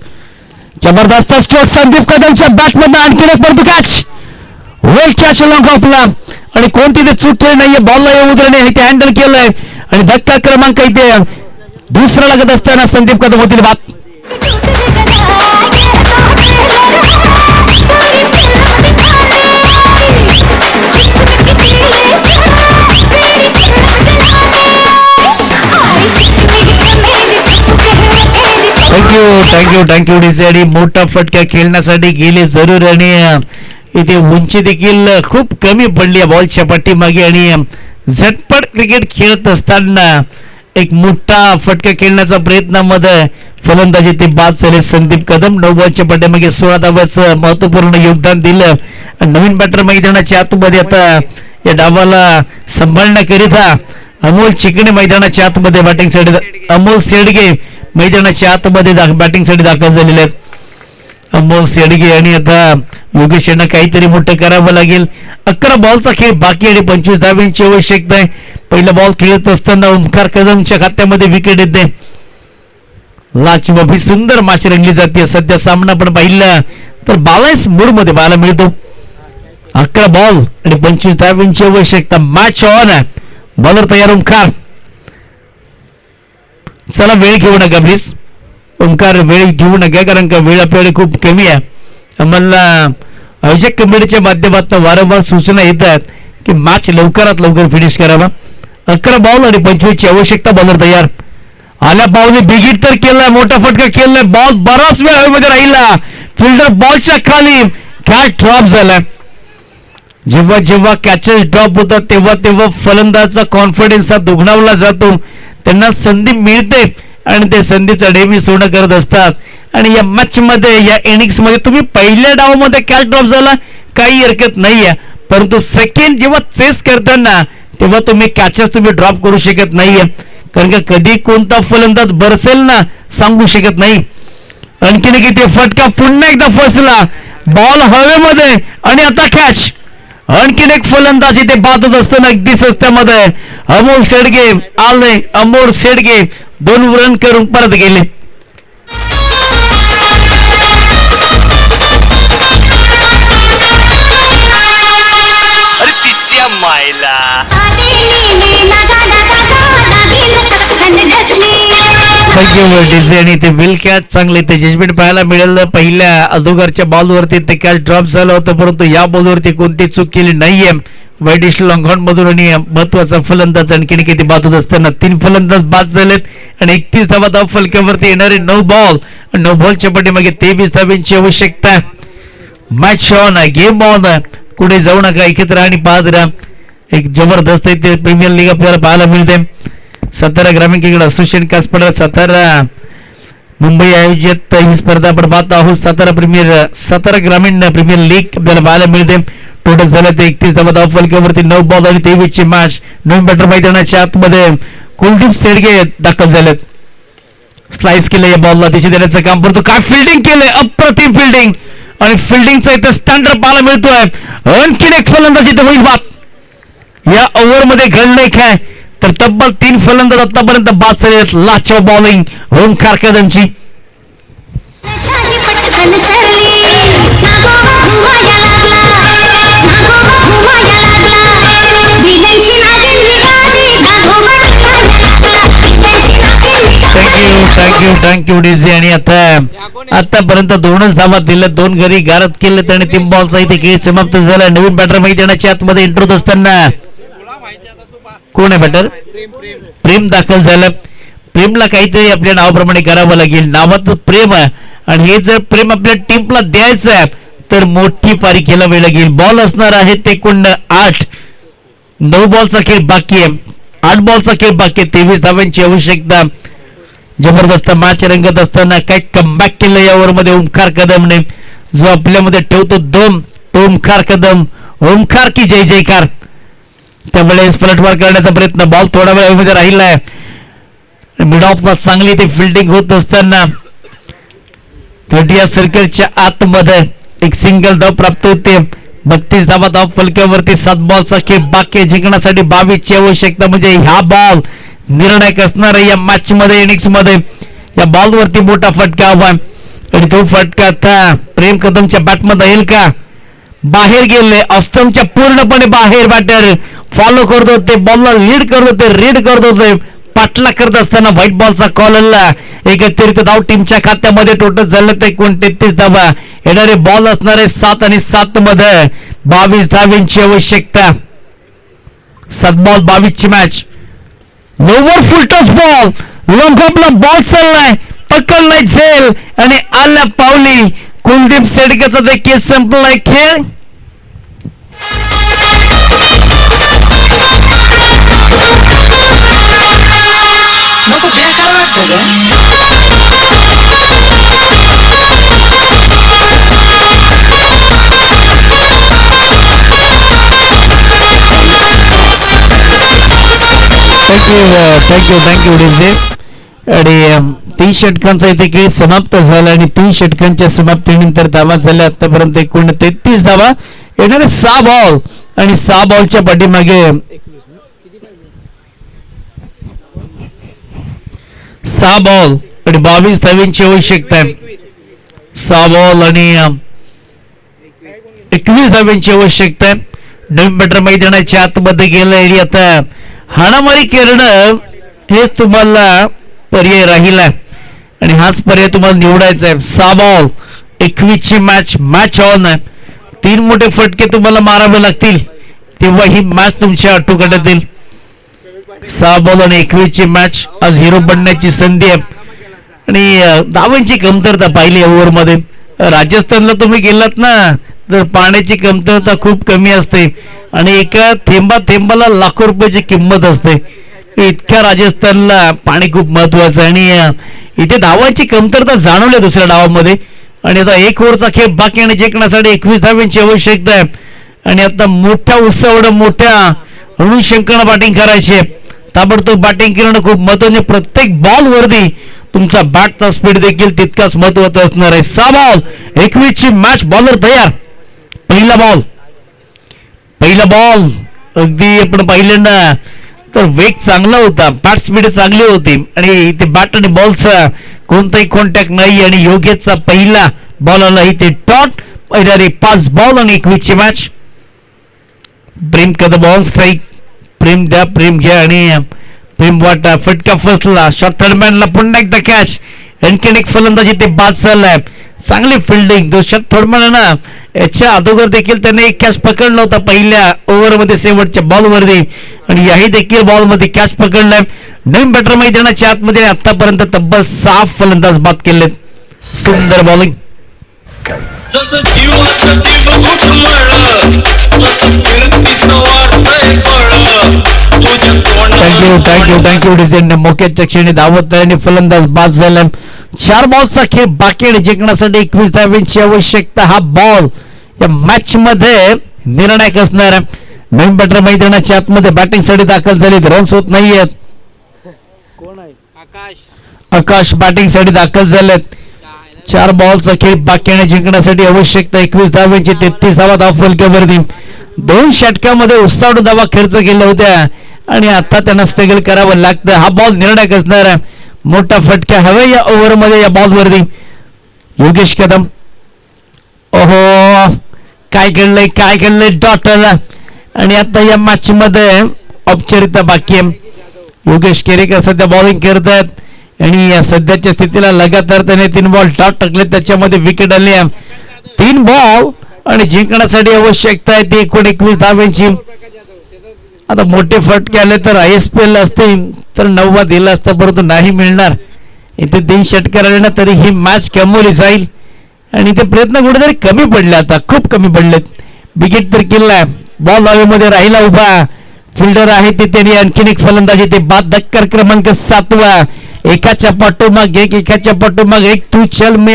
जबरदस्त स्ट्रोक संदीप कदमच्या बॅट मधून आणखीन एक परंतु कॅच, वेल कॅच लॉंग ऑफला आणि कोणती ते चुकले नाहीये. बॉलला येऊ दिलं इथे हँडल केलंय आणि धक्का क्रमांक इथे दुसरा लागत असताना संदीप कदम होतील बात. Thank you decide. मोठा फटका खेळण्यासाठी गेले जरूर आणि इथे उंची देखील खूप कमी पडली बॉलच्या पाठीमागे आणि झटपट क्रिकेट खेळत असताना एक मोठा फटका खेळण्याचा प्रयत्नामध्ये फलंदाजी ते बाद झाले. संदीप कदम 9 बॉलच्या पाठीमागे 16 धावांचं महत्वपूर्ण योगदान दिलं. नवीन बॅटर मैदानाच्या आतमध्ये आता या डावाला सांभाळण्याकरिता अमोल चिकणे मैदानाच्या आतमध्ये बॅटिंगसाठी, अमोल शेडगे मैदानाच्या आतमध्ये बॅटिंगसाठी दाखल झालेले आहेत. अमोल शेडगे आणि आता योगेश यांना काहीतरी मोठं करावं लागेल. 11 बॉलचा खेळ बाकी आणि 25 धाव्यांची आवश्यकता आहे. पहिला बॉल खेळत असताना ओंकार कदमच्या खात्यामध्ये विकेट येते. लाजवाब ही सुंदर मॅच रंगली जाते. सध्या सामना आपण पाहिला तर बॅलन्स मूड मध्ये पाहायला मिळतो. 11 बॉल आणि 25 धाव्यांची आवश्यकता. मॅच ऑन आहे. बॉलर तयार ओंकार. चला वेळ घेऊ नका प्लीज ओंकार, वेळ घेऊ नका कारण का वेळ आपल्याकडे खूप कमी आहे. आम्हाला आयोजक कमिटीच्या माध्यमातून वारंवार सूचना येतात की मॅच लवकरात लवकर फिनिश करावा. 11 बॉल आणि 25 ची आवश्यकता. बॉलर तयार. आल्या बॉलने बिगिट तर केलाय, मोठा फटका केलाय, बॉल बराच वेळ हवेमध्ये राहिला, फिल्डर बॉलच्या खाली, कॅच ड्रॉप झाला. जेव्हा जेव्हा कॅचेस ड्रॉप होतात तेव्हा तेव्हा फलंदाजाचा कॉन्फिडन्स हा दुगणावला जातो. त्यांना संधी मिळते आणि ते संधीचं नेहमी सोनं करत असतात. आणि या मॅच मध्ये, या इनिंग्स मध्ये तुम्ही पहिल्या डावामध्ये कॅच ड्रॉप झाला काही हरकत नाहीये, परंतु सेकंड जेव्हा चेस करताना तेव्हा तुम्ही कॅचेस तुम्ही ड्रॉप करू शकत नाहीये, कारण का कधी कोणता फलंदाज बरसेल ना सांगू शकत नाही. आणखीन एक इथे फटका पुन्हा एकदा फसला, बॉल हवेमध्ये आणि आता कॅच. आणखीन एक फलंदाज इथे बाद होत असताना अगदी सस्त्यामध्ये अमोल शेडगे आले. अमोल शेडगे 2 रन करून परत गेले. आणि ते विल कॅच चांगले ते जजमेंट पाहायला मिळालं. पहिल्या अगोदरच्या बॉलवरती ते कॅच ड्रॉप झालं होतं, परंतु या बॉलवरती कोणती चूक केली नाहीये वाईडिश लॉंगऑन मधून. आणि महत्वाचा फलंदाज आणखीन किती बाद होत असताना 3 फलंदाज बाद झालेत आणि 31 धावा धाव फलकावरती येणारे 9 बॉल. 9 बॉलच्या पाठीमागे 23 धावांची आवश्यकता. मॅच ऑन, गेम ऑन, कुठे जाऊ नका, एकत्र आणि पाहत राहा. एक जबरदस्त इथे प्रीमियर लीग आपल्याला पाहायला मिळते. सातारा ग्रामीण क्रिकेट असोसिएशन का स्पर्धा सातारा मुंबई आयोजित ही स्पर्धा आपण पाहत आहोत. सातारा ग्रामीण प्रीमियर लीग आपल्याला पाहायला मिळते. टोटल झालं ते 31 धावा धाव फलकावरती 9 बॉल आणि 23 ची मॅच. 9 बॅटर मैदानाच्या आतमध्ये कुलदीप शेडगे दाखल झालेत. स्लाइस केलं या बॉलला, दिशा देण्याचं काम करतो. काय फिल्डिंग केलंय, अप्रतिम फिल्डिंग. आणि फिल्डिंगचा इथे स्टँडर्ड पाहायला मिळतोय. आणखीन एक फलंदाज इथे होईल बाद. या ओव्हर मध्ये घडलंय काय तर तब्बल 3 फलंदाज आतापर्यंत बाद झालेत. लाचव बॉलिंग ओमकार कदमची. Thank you DC. आणि आतापर्यंत 2च धावा दिल्या, 2 गडी गारद केलेत आणि 3 बॉलचा इथे खेळ समाप्त झाला. नवीन बॅटर मैदानाच्या आतमध्ये एंटर होत असताना कोण आहे बॅटर? प्रेम दाखल झालं. प्रेमला काहीतरी आपल्या नावाप्रमाणे करावं लागेल. नावात प्रेम आहे आणि हे जर प्रेम आपल्या टीमला द्यायचं आहे तर मोठी पारी केला वेळ लागेल. बॉल असणार आहे ते एकूण 8. 9 बॉलचा खेळ बाकी आहे, 8 बॉलचा खेळ बाकी आहे. 23 धावांची आवश्यकता. जबरदस्त मॅच रंगत असताना काय कमबॅक केलं या ओव्हरमध्ये ओमकार कदमने, जो आपल्यामध्ये ठेवतो दम. ओमकार कदम, ओमकार की जय जयकार. त्यावेळेस पलटवार करण्याचा प्रयत्न, बॉल थोडा वेळ मध्ये राहिलाय. मिड ऑफला चांगली ते फिल्डिंग होत असताना 30 सर्कलच्या आतमध्ये एक सिंगल धाव प्राप्त होते. 32 धावा धाव फलकावरती 7 बॉलचा खेळ बाकी. जिंकण्यासाठी 22 ची आवश्यकता. म्हणजे हा बॉल निर्णायक असणार आहे या मॅच मध्ये, इनिंग्स मध्ये. या बॉलवरती मोठा फटका हवा आणि तो फटका आता प्रेम कदमच्या बॅटमध्ये येईल का? बाहेर गेले, ऑस्टमच्या पूर्णपणे बाहेर. बॅटर फॉलो करत होते, बॉलला लीड करत होते, रीड करत होते. पाटला करत असताना व्हाईट बॉलचा कॉल आला. एक अतिरिक्त धाव टीमच्या खात्यामध्ये. टोटल झालं ते 33 धावा. येणारे बॉल असणारे 7 आणि 7 मध्ये 22 धावांची आवश्यकता. 7 बॉल 22 ची मॅच. लोवर फुलटॉस बॉल, लंबला बॉल चाललाय, पकडलाय झेल आणि आल्या पावली. कुलदीप शेडगेचा देखील संपलाय खेळ. Thank you DJ. आणि 3 षटकांचा इथे खेळ समाप्त झाला आणि 3 षटकांच्या समाप्तीनंतर धावा झाल्या आतापर्यंत एकूण 33 धावा. येणारे 6 बॉल आणि 6 बॉलच्या पाठीमागे 6 बॉल आणि 22 धावांची आवश्यकता आहे. 6 बॉल आणि 21 धावांची आवश्यकता आहे. नवीन बॅटर मैदानाच्या आतमध्ये गेलं आणि आता हाणामारी करणं हेच तुम्हाला पर्याय राहिला आणि हाच पर्याय तुम्हाला निवडायचा आहे. 6 बॉल 21 ची मॅच ऑन आहे. 3 मोठे फटके तुम्हाला मारावे लागतील तेव्हा ही मॅच तुमच्या अटोक्यात येईल. 6 बॉल आणि 21 ची मॅच. आज हिरो बनण्याची संधी आहे आणि धावांची कमतरता पाहिली ओव्हर मध्ये. राजस्थानला तुम्ही गेलात ना तर पाण्याची कमतरता खूप कमी असते आणि एका थेंबाला लाखो रुपयाची किंमत असते. इतक्या राजस्थानला पाणी खूप महत्वाचं आहे आणि इथे धावांची कमतरता जाणवली दुसऱ्या डावामध्ये. आणि आता 1 ओव्हरचा खेळ बाकी आणि जिंकण्यासाठी 21 धावांची आवश्यकता आहे. आणि आता मोठ्या उत्सव मोठ्या ऋषशंकरनं बॅटिंग करायची. ताबडतोब बॅटिंग करणं खूप महत्वाचे. प्रत्येक बॉल वरती तुमचा बॅटचा स्पीड देखील तितकाच महत्वाचा असणार आहे. 6 बॉल 21 ची मॅच. बॉलर तयार. पहिला बॉल अगदी आपण पाहिलं ना तर वेग चांगला होता, बॅट स्पीड चांगली होती आणि इथे बॅट आणि बॉलचा कोणताही कॉन्टॅक्ट नाही. आणि योगेशचा पहिला बॉल आला इथे डॉट. पहिला 5 बॉल आणि 21 ची मॅच. प्रेम कदा बॉल स्ट्राईक. प्रेम द्या, प्रेम घ्या आणि प्रेम वाटा. फटका फसला. शॉर्ट थर्डमॅनला पुन्हा एकदा कॅच. आणखीन एक फलंदाजी ते बाद झालाय. चांगली फिल्डिंग. शॉर्ट थर्डमॅन ना याच्या अगोदर देखील त्याने एक कॅच पकडला होता पहिल्या ओव्हरमध्ये शेवटच्या बॉलवरती आणि याही देखील बॉलमध्ये कॅच पकडलाय. नवीन बॅटर मैदानाच्या आतमध्ये आतापर्यंत तब्बल 6 फलंदाज बाद केलेत. सुंदर बॉलिंग. थँक्यू डिझेंड. मोक्याच्या क्षणी धावत आणि फलंदाज बाद झाला. 4 बॉलचा खेळ बाकी आणि जिंकण्यासाठी 21 धावांची आवश्यकता. हा बॉल या मॅच मध्ये निर्णायक असणार आहे. नवीन बॅटर मैदानाच्या आतमध्ये बॅटिंग साठी दाखल झाले. रन्स होत नाहीयेत. आकाश बॅटिंग साठी दाखल झालेत. 4 बॉलचा खेळ बाकी आणि जिंकण्यासाठी आवश्यकता 21 धावांची. 33 धावा धाव फलकावरती. 2 षटकामध्ये उत्साह धावा खर्च केल्या होत्या आणि आता त्यांना स्ट्रगल करावं लागतं. हा बॉल निर्णायक असणार आहे. मोठा फटका हवा या ओव्हरमध्ये या बॉलवरती. योगेश कदम. ओहो काय घडलंय डॉट आला आणि आता या मॅच मध्ये औपचारिकता बाकी आहे. योगेश केरेकर सध्या बॉलिंग करतात आणि या सध्याच्या स्थितीला लगातार त्याने 3 बॉल डॉट टाकले. त्याच्यामध्ये विकेट आली. 3 बॉल आणि जिंकण्यासाठी आवश्यकता आहे ती 19 धावांची. आता मोठे फटके आले तर ISPL असते तर 9 दिला असतं परंतु नाही मिळणार. इथे 3 षटकार आले ना तरी ही मॅच कमवली जाईल आणि ते प्रयत्न कुठेतरी कमी पडले. आता खूप कमी पडलेत. विकेट तर केलाय. बॉल हवेमध्ये राहिला उभा. फिल्डर आहे तिथे आणखीन एक फलंदाजी ते बाद. धक्कर क्रमांक 7वा. एकाच्या पाठोमाग एक. तू चल मी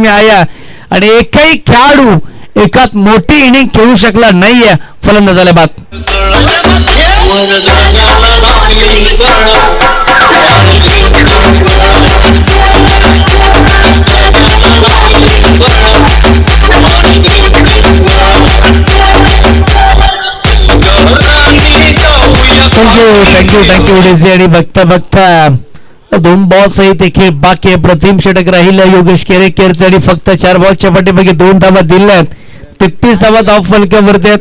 आया आणि एकही खेळाडू एकात मोठी इनिंग खेळू शकला नाहीये. फलंदाजाला बाद. Thank you Daisy. आणि बघता 2 बॉल्स आहेत खेळ बाकी आहे. प्रथम षटक राहिलं योगेश केरेकरचं आणि फक्त 4 बॉलच्या पाठीमागे 2 धावा दिल्यात. 33 धावा धाव फलकावरती आहेत.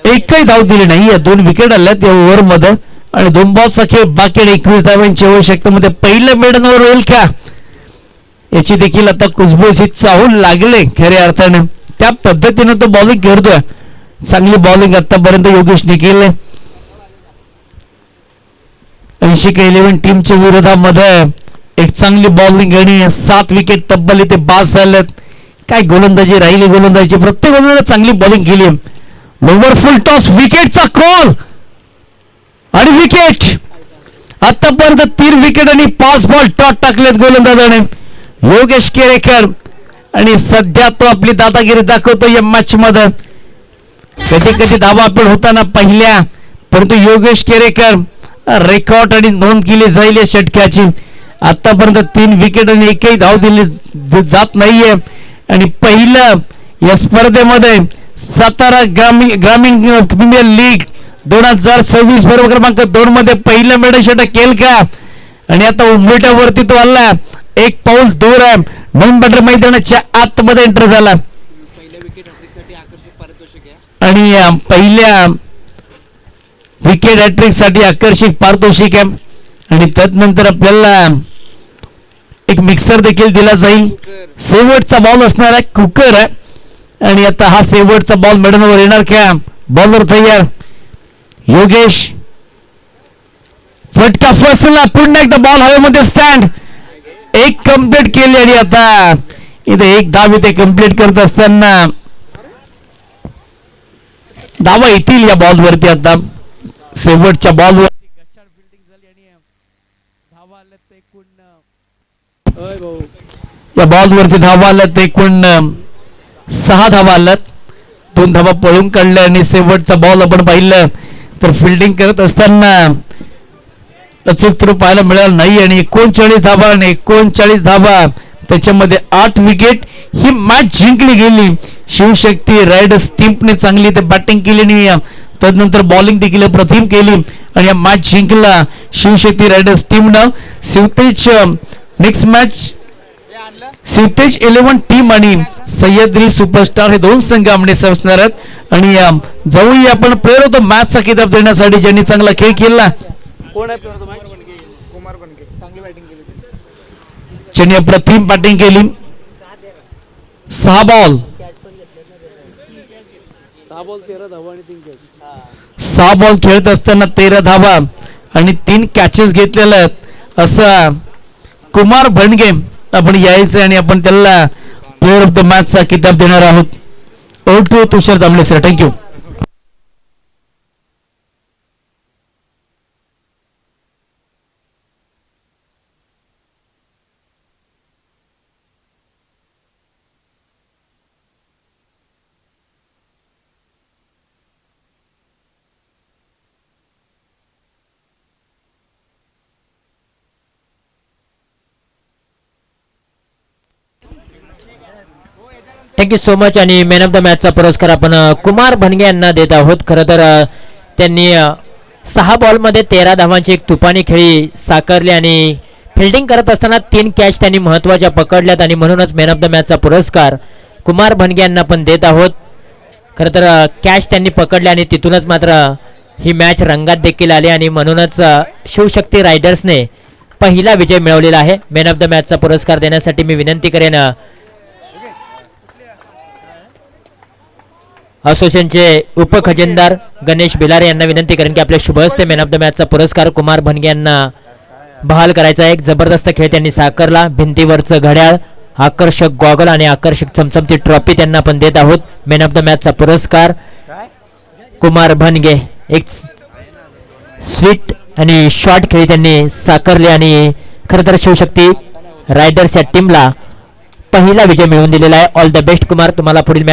एकही धाव दिली नाही. 2 विकेट आल्यात या ओव्हर मध्ये आणि 2 बॉलचा खेळ बाकी आणि 21 धावांची आवश्यकता मध्ये. पहिलं मेडन ओव्हर होईल का याची देखील आता कुजबुजीत चाहूल लागले खऱ्या अर्थाने. त्या पद्धतीने तो बॉलिंग करतोय. चांगली बॉलिंग आतापर्यंत योगेशने केले. 80-11 टीमच्या विरोधामध्ये एक चांगली बॉलिंग आणि 7 विकेट तब्बल इथे बाद झालेत. काय गोलंदाजी राहिली. गोलंदाजी प्रत्येक गोलंदाजाने चांगली बॉलिंग केली. Lower full toss. विकेटचा कॉल आणि विकेट. आतापर्यंत 3 विकेट आणि 5 बॉल टॉट टाकलेत गोलंदाजाने योगेश केरेकर आणि सध्या तो आपली दादागिरी दाखवतो या मॅच मध्ये. कधी धावा आपण होताना पहिल्या परंतु योगेश केरेकर रेकॉर्ड आणि नोंद केली जाईल या षटकाची. आतापर्यंत 3 विकेट आणि एकही धाव दिली जात नाहीये आणि पहिलं या स्पर्धेमध्ये सातारा ग्रामीण प्रीमियर लीग 2026 बरोबर क्रमांक 2 मध्ये पहिलं मेडल षटक केलं का आणि आता उंबरठ्यावरती तो आला. 1 पाऊल दूर आहे. नवीन बॅटर मैदानाच्या आतमध्ये एंटर झाला आणि पहिल्या विकेट हॅट्रिक साठी आकर्षक पारितोषिक आहे आणि त्यानंतर आपल्याला एक मिक्सर देखील दिला जाईल. शेवटचा बॉल असणार आहे. कुकर आहे आणि आता हा शेवटचा बॉल मेडनवर येणार का. बॉलवर तयार योगेश. फटका फसला. पुन्हा एकदा बॉल हवेमध्ये स्टँड. 1 कंप्लीट केली आणि आता इथे 1 धाव इथे कंप्लीट करत असताना धावा येतील या बॉलवरती. आता शेवटच्या बॉलवर या बॉलवरती धावा आल्यात एकूण 6 धावा आल्यात, 2 धावा पळून काढल्या आणि शेवटचा बॉल आपण पाहिलं तर फिल्डिंग करत असताना अचूक थ्रो पाहायला मिळाला नाही आणि 39 धावा आणि 39 धावा त्याच्यामध्ये 8 विकेट. ही मॅच जिंकली गेली. शिवशक्ती रायडर्स टीमने चांगली ते बॅटिंग केली आणि तदनंतर बॉलिंग देखील अप्रतिम केली आणि या मॅच जिंकला शिवशक्ती रायडर्स टीमनं. Shivtej next match Shivtej 11 team आणि सह्याद्री सुपरस्टार हे 2 संघ आमने असणार आहेत आणि जाऊया आपण प्लेअर ऑफ द मॅचचा किताब देण्यासाठी ज्यांनी चांगला खेळ केला, ज्यांनी अप्रतिम बॅटिंग केली. 6 बॉल खेळत असताना 13 धावा आणि 3 कॅचेस घेतलेल्या आहेत असा कुमार भणगे आपण यायचं आणि आपण त्याला प्लेअर ऑफ द मॅचचा किताब देणार आहोत. Over to Tushar Jambhale sir. Thank you.
Thank you so much. आणि मॅन ऑफ द मॅचचा पुरस्कार आपण कुमार भनगे यांना देत आहोत. खरं तर त्यांनी 6 बॉलमध्ये 13 धावांची एक तुफानी खेळी साकारली आणि फिल्डिंग करत असताना 3 कॅच त्यांनी महत्त्वाच्या पकडल्यात आणि म्हणूनच मॅन ऑफ द मॅचचा पुरस्कार कुमार भनगे यांना आपण देत आहोत. खरं तर कॅच त्यांनी पकडले आणि तिथूनच मात्र ही मॅच रंगात देखील आली आणि म्हणूनच शिवशक्ती रायडर्सने पहिला विजय मिळवलेला आहे. मॅन ऑफ द मॅचचा पुरस्कार देण्यासाठी मी विनंती करेन असोसिएशनचे उपखजिनदार गणेश बिलारे यांना विनंती करेन की आपल्या शुभ हस्ते मॅन ऑफ द मॅचचा पुरस्कार कुमार भनगे यांना बहाल करायचा. एक जबरदस्त खेळ त्यांनी साकारला. भिंतीवरचं घड्याळ, आकर्षक गॉगल आणि आकर्षक चमचमती ट्रॉफी त्यांना आपण देत आहोत. मॅन ऑफ द मॅचचा पुरस्कार कुमार भनगे. एक स्वीट आणि शॉर्ट खेळी त्यांनी साकारली आणि खरं तर शिवशक्ती रायडर्स या टीमला पहिला विजय मिळवून दिलेला आहे. ऑल द बेस्ट कुमार, तुम्हाला पुढील